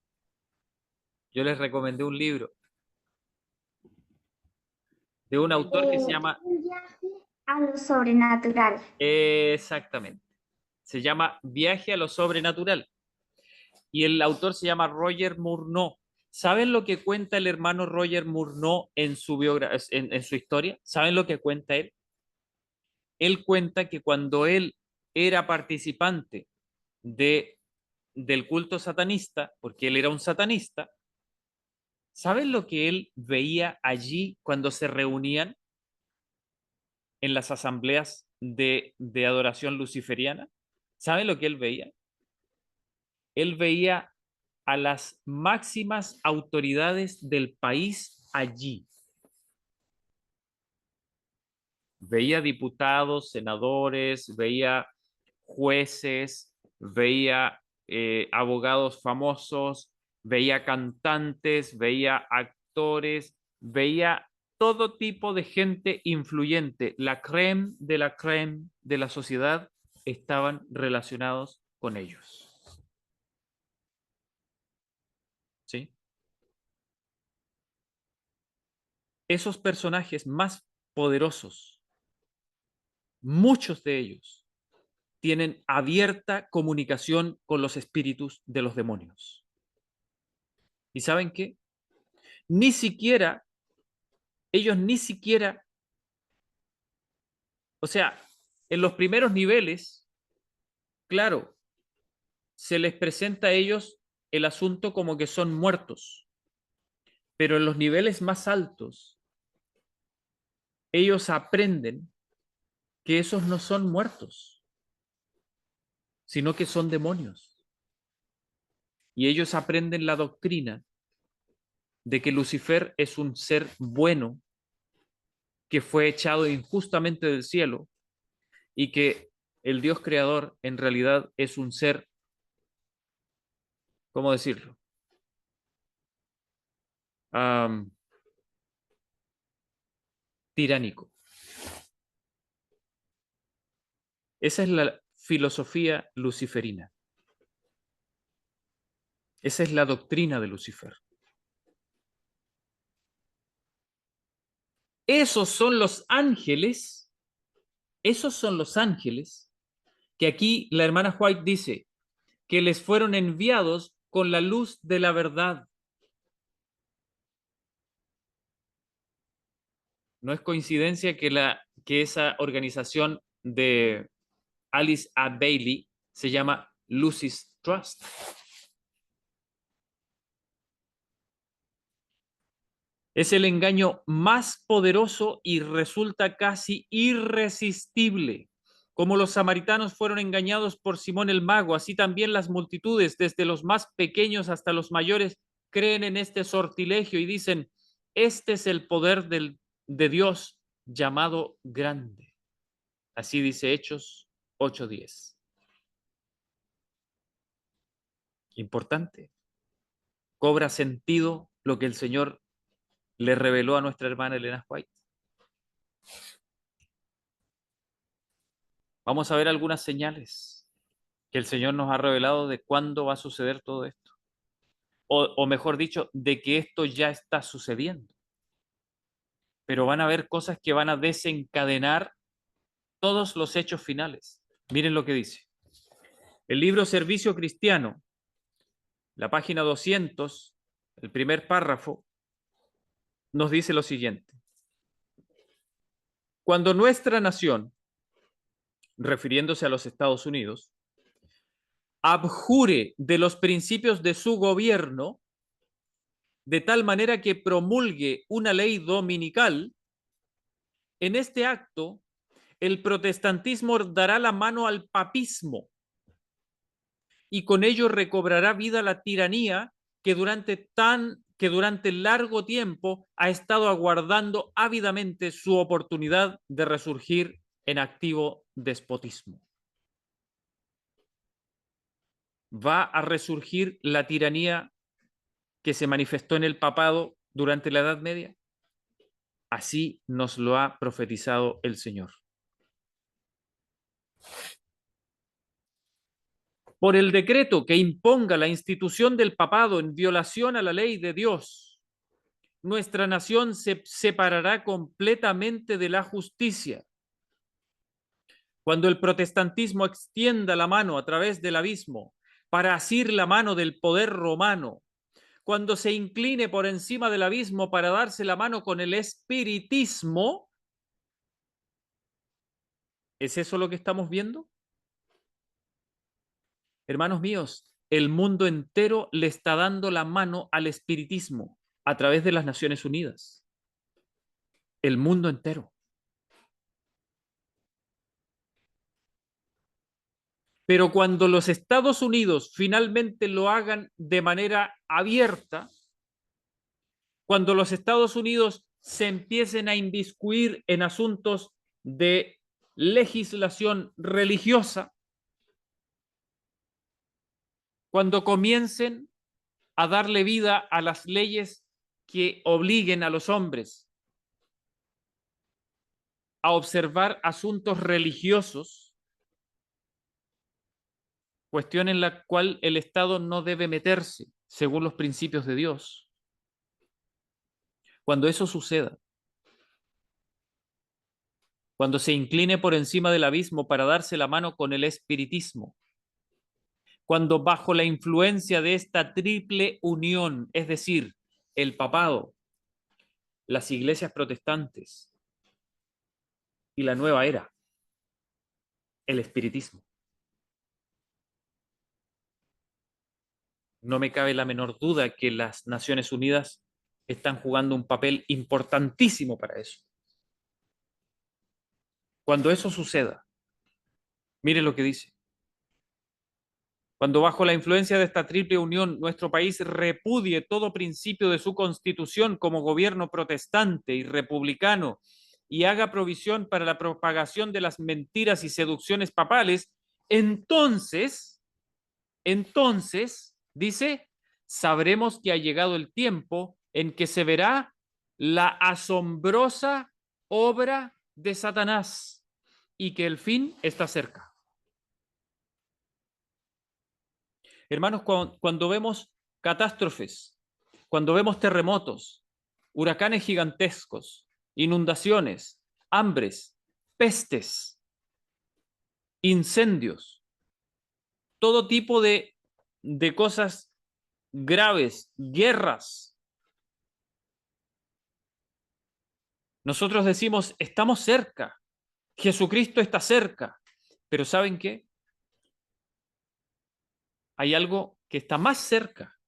Yo les recomendé un libro de un autor que se llama... Un viaje a lo sobrenatural. Exactamente. Se llama Viaje a lo Sobrenatural. Y el autor se llama Roger Murnau. ¿Saben lo que cuenta el hermano Roger Murnau en su en su historia? ¿Saben lo que cuenta él? Él cuenta que cuando él era participante del culto satanista, porque él era un satanista, ¿saben lo que él veía allí cuando se reunían en las asambleas de adoración luciferiana? ¿Saben lo que él veía? Él veía a las máximas autoridades del país allí. Veía diputados, senadores, veía jueces, veía abogados famosos, veía cantantes, veía actores, veía todo tipo de gente influyente. La crème de la sociedad estaban relacionados con ellos. ¿Sí? Esos personajes más poderosos, muchos de ellos, tienen abierta comunicación con los espíritus de los demonios. ¿Y saben qué? Ni siquiera, ellos ni siquiera, o sea, en los primeros niveles, claro, se les presenta a ellos el asunto como que son muertos, pero en los niveles más altos, ellos aprenden que esos no son muertos, sino que son demonios. Y ellos aprenden la doctrina de que Lucifer es un ser bueno que fue echado injustamente del cielo y que el Dios creador en realidad es un ser, ¿cómo decirlo? Tiránico. Esa es la filosofía luciferina. Esa es la doctrina de Lucifer. Esos son los ángeles que aquí la hermana White dice que les fueron enviados con la luz de la verdad. No es coincidencia que esa organización de Alice A. Bailey se llama Lucis Trust. Es el engaño más poderoso y resulta casi irresistible. Como los samaritanos fueron engañados por Simón el Mago, así también las multitudes, desde los más pequeños hasta los mayores, creen en este sortilegio y dicen, este es el poder de Dios llamado grande. Así dice Hechos 8:10. Importante. Cobra sentido lo que el Señor le reveló a nuestra hermana Elena White. Vamos a ver algunas señales que el Señor nos ha revelado de cuándo va a suceder todo esto. O mejor dicho, de que esto ya está sucediendo. pero van a haber cosas que van a desencadenar todos los hechos finales. Miren lo que dice. El libro Servicio Cristiano, la página 200, el primer párrafo, nos dice lo siguiente. Cuando nuestra nación, refiriéndose a los Estados Unidos, abjure de los principios de su gobierno, de tal manera que promulgue una ley dominical, en este acto el protestantismo dará la mano al papismo y con ello recobrará vida la tiranía que durante largo tiempo ha estado aguardando ávidamente su oportunidad de resurgir en activo despotismo. Va a resurgir la tiranía que se manifestó en el papado durante la Edad Media. Así nos lo ha profetizado el Señor. Por el decreto que imponga la institución del papado en violación a la ley de Dios, nuestra nación se separará completamente de la justicia. Cuando el protestantismo extienda la mano a través del abismo para asir la mano del poder romano, cuando se incline por encima del abismo para darse la mano con el espiritismo, ¿es eso lo que estamos viendo? Hermanos míos, el mundo entero le está dando la mano al espiritismo a través de las Naciones Unidas. El mundo entero. Pero cuando los Estados Unidos finalmente lo hagan de manera abierta, cuando los Estados Unidos se empiecen a inmiscuir en asuntos de legislación religiosa, cuando comiencen a darle vida a las leyes que obliguen a los hombres a observar asuntos religiosos, cuestión en la cual el Estado no debe meterse según los principios de Dios. Cuando eso suceda, cuando se incline por encima del abismo para darse la mano con el espiritismo, cuando bajo la influencia de esta triple unión, es decir, el papado, las iglesias protestantes y la nueva era, el espiritismo, no me cabe la menor duda que las Naciones Unidas están jugando un papel importantísimo para eso. Cuando eso suceda, mire lo que dice. Cuando bajo la influencia de esta triple unión nuestro país repudie todo principio de su constitución como gobierno protestante y republicano y haga provisión para la propagación de las mentiras y seducciones papales, entonces, dice, sabremos que ha llegado el tiempo en que se verá la asombrosa obra de Satanás y que el fin está cerca. Hermanos, cuando vemos catástrofes, cuando vemos terremotos, huracanes gigantescos, inundaciones, hambres, pestes, incendios, todo tipo de cosas graves, guerras, nosotros decimos, estamos cerca, Jesucristo está cerca, pero ¿saben qué? Hay algo que está más cerca.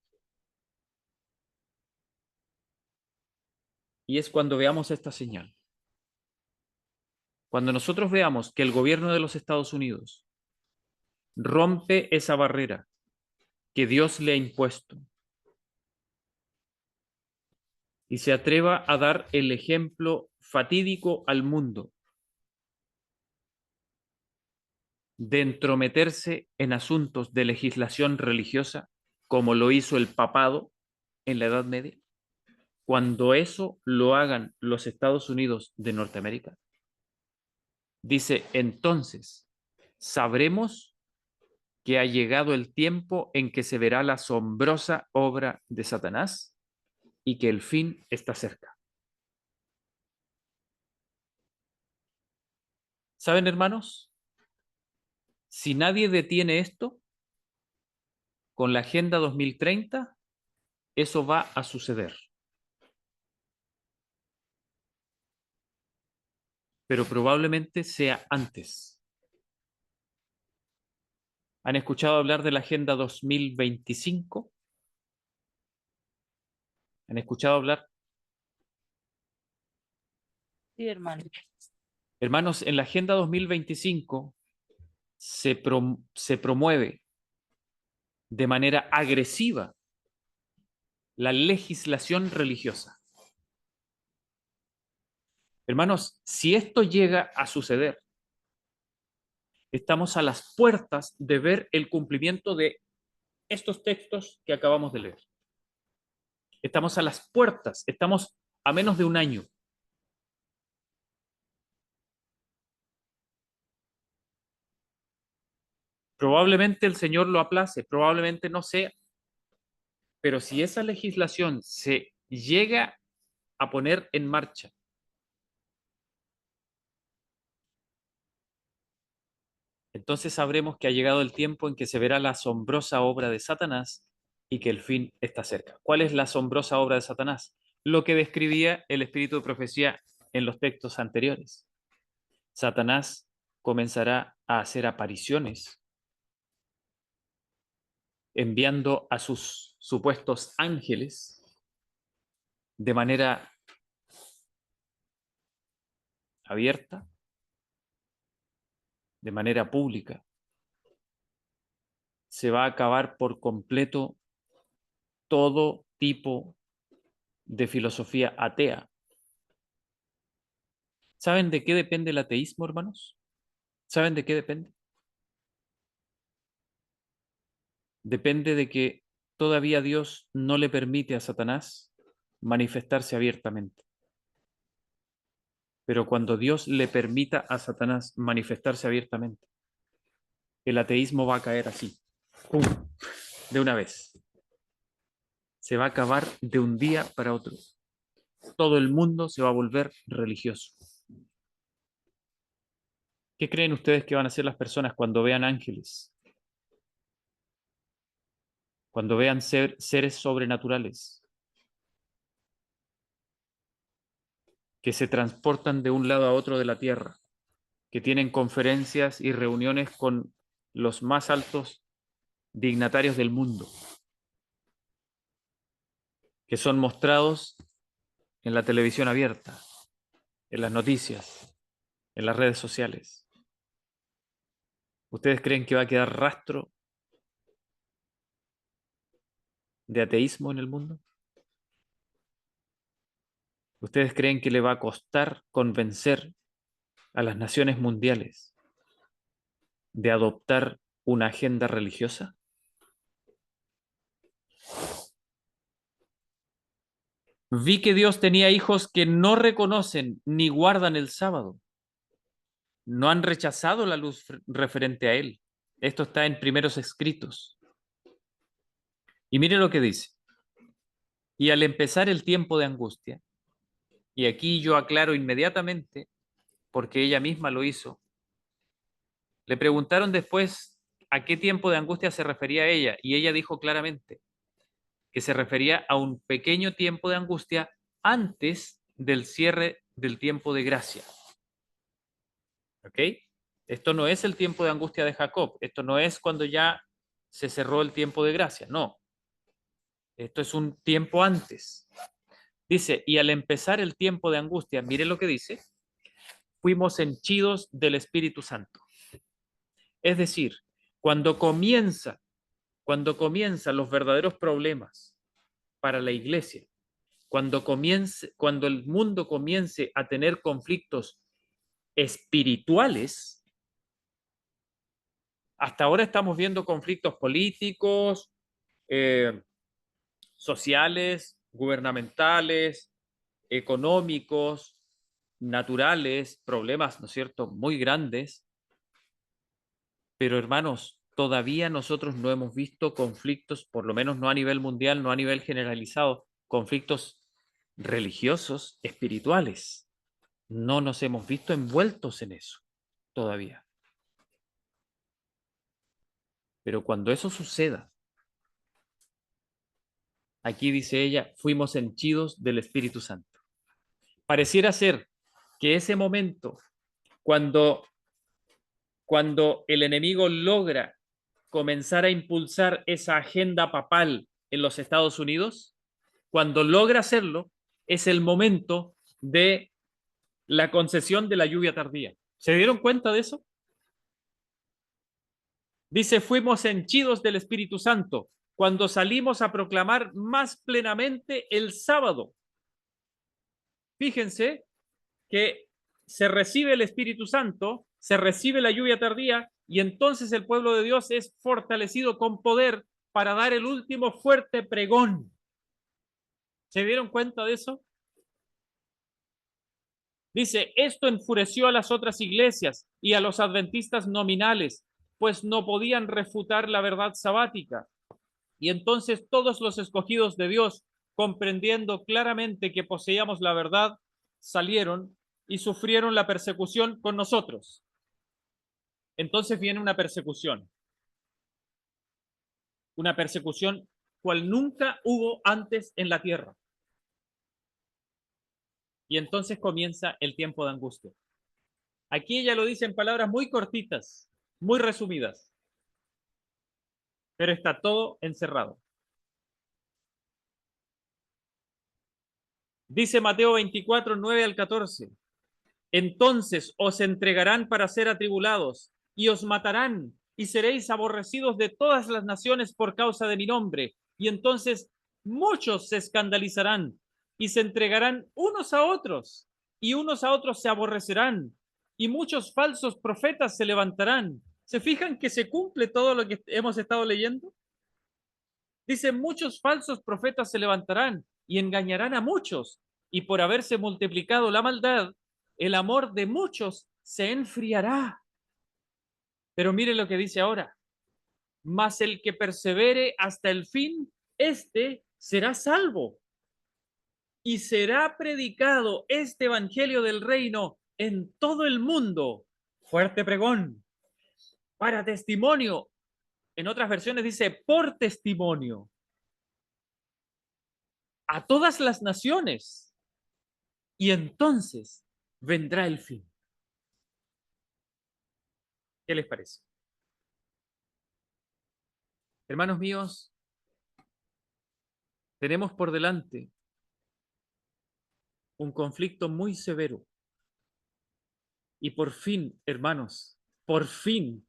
Y es cuando veamos esta señal. Cuando nosotros veamos que el gobierno de los Estados Unidos rompe esa barrera que Dios le ha impuesto y se atreva a dar el ejemplo fatídico al mundo de entrometerse en asuntos de legislación religiosa, como lo hizo el papado en la Edad Media, cuando eso lo hagan los Estados Unidos de Norteamérica, dice, entonces sabremos que ha llegado el tiempo en que se verá la asombrosa obra de Satanás y que el fin está cerca. ¿Saben, hermanos? Si nadie detiene esto, con la Agenda 2030, eso va a suceder. Pero probablemente sea antes. ¿Han escuchado hablar de la Agenda 2025? ¿Han escuchado hablar? Sí, hermano. Hermanos, en la Agenda 2025 se promueve de manera agresiva la legislación religiosa. Hermanos, si esto llega a suceder, estamos a las puertas de ver el cumplimiento de estos textos que acabamos de leer. Estamos a las puertas, estamos a menos de un año. Probablemente el Señor lo aplace, probablemente no sea. Pero si esa legislación se llega a poner en marcha, entonces sabremos que ha llegado el tiempo en que se verá la asombrosa obra de Satanás y que el fin está cerca. ¿Cuál es la asombrosa obra de Satanás? Lo que describía el espíritu de profecía en los textos anteriores. Satanás comenzará a hacer apariciones, enviando a sus supuestos ángeles de manera abierta, de manera pública. Se va a acabar por completo todo tipo de filosofía atea. ¿Saben de qué depende el ateísmo, hermanos? ¿Saben de qué depende? Depende de que todavía Dios no le permite a Satanás manifestarse abiertamente. Pero cuando Dios le permita a Satanás manifestarse abiertamente, el ateísmo va a caer así, ¡pum!, de una vez. Se va a acabar de un día para otro. Todo el mundo se va a volver religioso. ¿Qué creen ustedes que van a hacer las personas cuando vean ángeles? Cuando vean seres sobrenaturales que se transportan de un lado a otro de la tierra, que tienen conferencias y reuniones con los más altos dignatarios del mundo, que son mostrados en la televisión abierta, en las noticias, en las redes sociales? ¿Ustedes creen que va a quedar rastro de ateísmo en el mundo? ¿Ustedes creen que le va a costar convencer a las naciones mundiales de adoptar una agenda religiosa? Vi que Dios tenía hijos que no reconocen ni guardan el sábado. No han rechazado la luz referente a Él. Esto está en primeros escritos. Y mire lo que dice. Y al empezar el tiempo de angustia, y aquí yo aclaro inmediatamente, porque ella misma lo hizo, le preguntaron después a qué tiempo de angustia se refería ella, y ella dijo claramente que se refería a un pequeño tiempo de angustia antes del cierre del tiempo de gracia. ¿Ok? Esto no es el tiempo de angustia de Jacob, esto no es cuando ya se cerró el tiempo de gracia, no. Esto es un tiempo antes. Dice, y al empezar el tiempo de angustia, mire lo que dice, fuimos henchidos del Espíritu Santo. Es decir, cuando comienzan los verdaderos problemas para la iglesia, cuando el mundo comience a tener conflictos espirituales, hasta ahora estamos viendo conflictos políticos, sociales, gubernamentales, económicos, naturales, problemas, ¿no es cierto?, muy grandes. Pero hermanos, todavía nosotros no hemos visto conflictos, por lo menos no a nivel mundial, no a nivel generalizado, conflictos religiosos, espirituales. No nos hemos visto envueltos en eso. todavía. Pero cuando eso suceda, aquí dice ella, fuimos henchidos del Espíritu Santo. Pareciera ser que ese momento, cuando el enemigo logra comenzar a impulsar esa agenda papal en los Estados Unidos, cuando logra hacerlo, es el momento de la concesión de la lluvia tardía. ¿Se dieron cuenta de eso? Dice, fuimos henchidos del Espíritu Santo cuando salimos a proclamar más plenamente el sábado. Fíjense que se recibe el Espíritu Santo, se recibe la lluvia tardía y entonces el pueblo de Dios es fortalecido con poder para dar el último fuerte pregón. ¿Se dieron cuenta de eso? Dice, esto enfureció a las otras iglesias y a los adventistas nominales, pues no podían refutar la verdad sabática. Y entonces todos los escogidos de Dios, comprendiendo claramente que poseíamos la verdad, salieron y sufrieron la persecución con nosotros. Entonces viene una persecución cual nunca hubo antes en la tierra. Y entonces comienza el tiempo de angustia. Aquí ella lo dice en palabras muy cortitas, muy resumidas, pero está todo encerrado. Dice Mateo 24, 9 al 14. Entonces os entregarán para ser atribulados y os matarán y seréis aborrecidos de todas las naciones por causa de mi nombre. Y entonces muchos se escandalizarán y se entregarán unos a otros y unos a otros se aborrecerán y muchos falsos profetas se levantarán. ¿Se fijan que se cumple todo lo que hemos estado leyendo? Dice, muchos falsos profetas se levantarán y engañarán a muchos, y por haberse multiplicado la maldad, el amor de muchos se enfriará. Pero mire lo que dice ahora, mas el que persevere hasta el fin, éste será salvo. Y será predicado este evangelio del reino en todo el mundo. Fuerte pregón. Para testimonio. En otras versiones dice por testimonio. A todas las naciones. Y entonces vendrá el fin. ¿Qué les parece? Hermanos míos, tenemos por delante un conflicto muy severo. Y por fin, hermanos, por fin,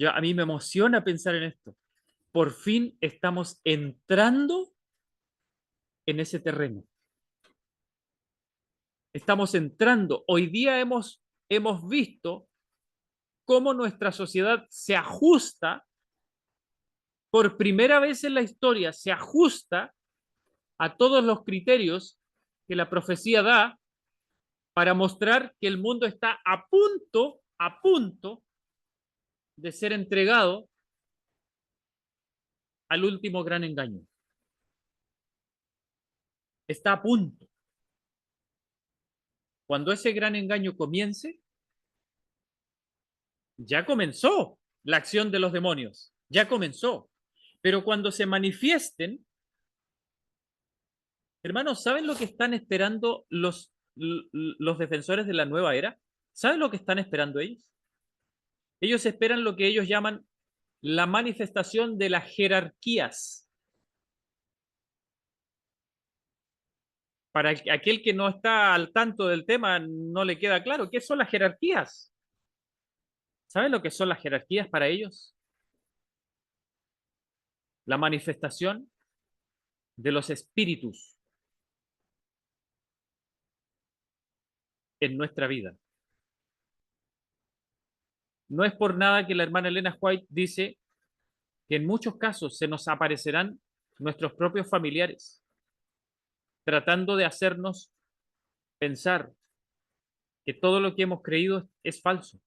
a mí me emociona pensar en esto, por fin estamos entrando en ese terreno. Estamos entrando. Hoy día hemos visto cómo nuestra sociedad se ajusta, por primera vez en la historia, se ajusta a todos los criterios que la profecía da para mostrar que el mundo está a punto de ser entregado al último gran engaño. Está a punto. Cuando ese gran engaño comience, ya comenzó la acción de los demonios, ya comenzó. Pero cuando se manifiesten, hermanos, ¿saben lo que están esperando los defensores de la nueva era? ¿Saben lo que están esperando ellos? Ellos esperan lo que ellos llaman la manifestación de las jerarquías. Para aquel que no está al tanto del tema, no le queda claro. ¿Qué son las jerarquías? ¿Saben lo que son las jerarquías para ellos? La manifestación de los espíritus en nuestra vida. No es por nada que la hermana Elena White dice que en muchos casos se nos aparecerán nuestros propios familiares, tratando de hacernos pensar que todo lo que hemos creído es falso.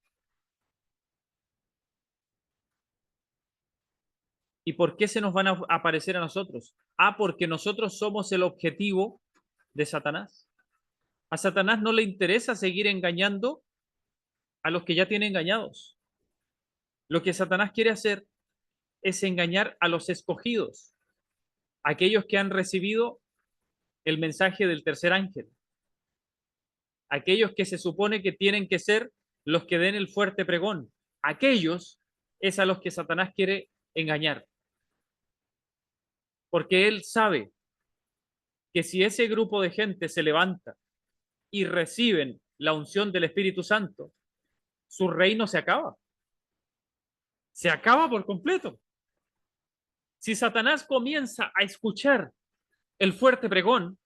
¿Y por qué se nos van a aparecer a nosotros? Porque nosotros somos el objetivo de Satanás. A Satanás no le interesa seguir engañando a los que ya tiene engañados. Lo que Satanás quiere hacer es engañar a los escogidos, aquellos que han recibido el mensaje del tercer ángel, aquellos que se supone que tienen que ser los que den el fuerte pregón. Aquellos es a los que Satanás quiere engañar. Porque él sabe que si ese grupo de gente se levanta y reciben la unción del Espíritu Santo, su reino se acaba. Se acaba por completo. Si Satanás comienza a escuchar el fuerte pregón,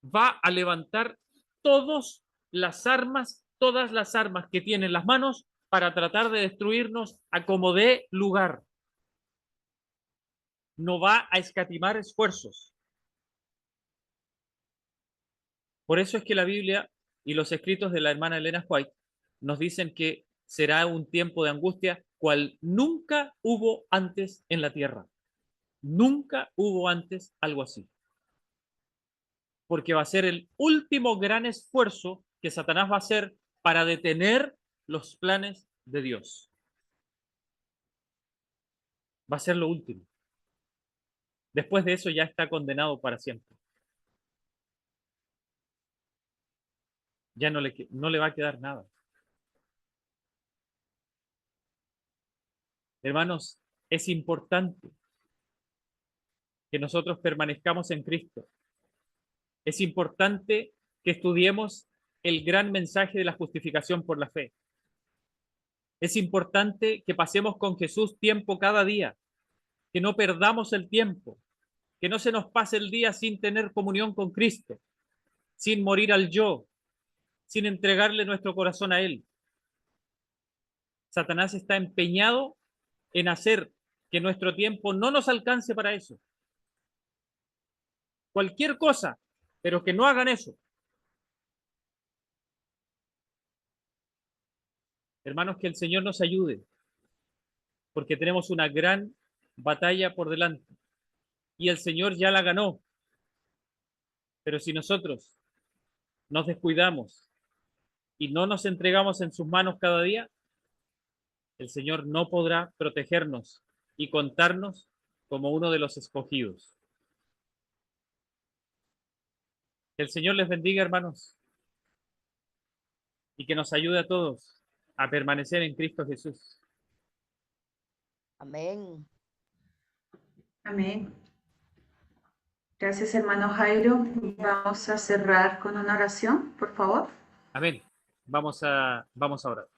va a levantar todas las armas que tiene en las manos para tratar de destruirnos a como dé lugar. No va a escatimar esfuerzos. Por eso es que la Biblia y los escritos de la hermana Elena White nos dicen que será un tiempo de angustia cual nunca hubo antes en la tierra. Nunca hubo antes algo así. Porque va a ser el último gran esfuerzo que Satanás va a hacer para detener los planes de Dios. Va a ser lo último. Después de eso ya está condenado para siempre. Ya no le va a quedar nada. Hermanos, es importante que nosotros permanezcamos en Cristo. Es importante que estudiemos el gran mensaje de la justificación por la fe. Es importante que pasemos con Jesús tiempo cada día, que no perdamos el tiempo, que no se nos pase el día sin tener comunión con Cristo, sin morir al yo, sin entregarle nuestro corazón a Él. Satanás está empeñado en hacer que nuestro tiempo no nos alcance para eso. Cualquier cosa, pero que no hagan eso. Hermanos, que el Señor nos ayude, porque tenemos una gran batalla por delante y el Señor ya la ganó. Pero si nosotros nos descuidamos y no nos entregamos en sus manos cada día, el Señor no podrá protegernos y contarnos como uno de los escogidos. Que el Señor les bendiga, hermanos, y que nos ayude a todos a permanecer en Cristo Jesús. Amén. Amén. Gracias, hermano Jairo. Vamos a cerrar con una oración, por favor. Amén. Vamos a orar.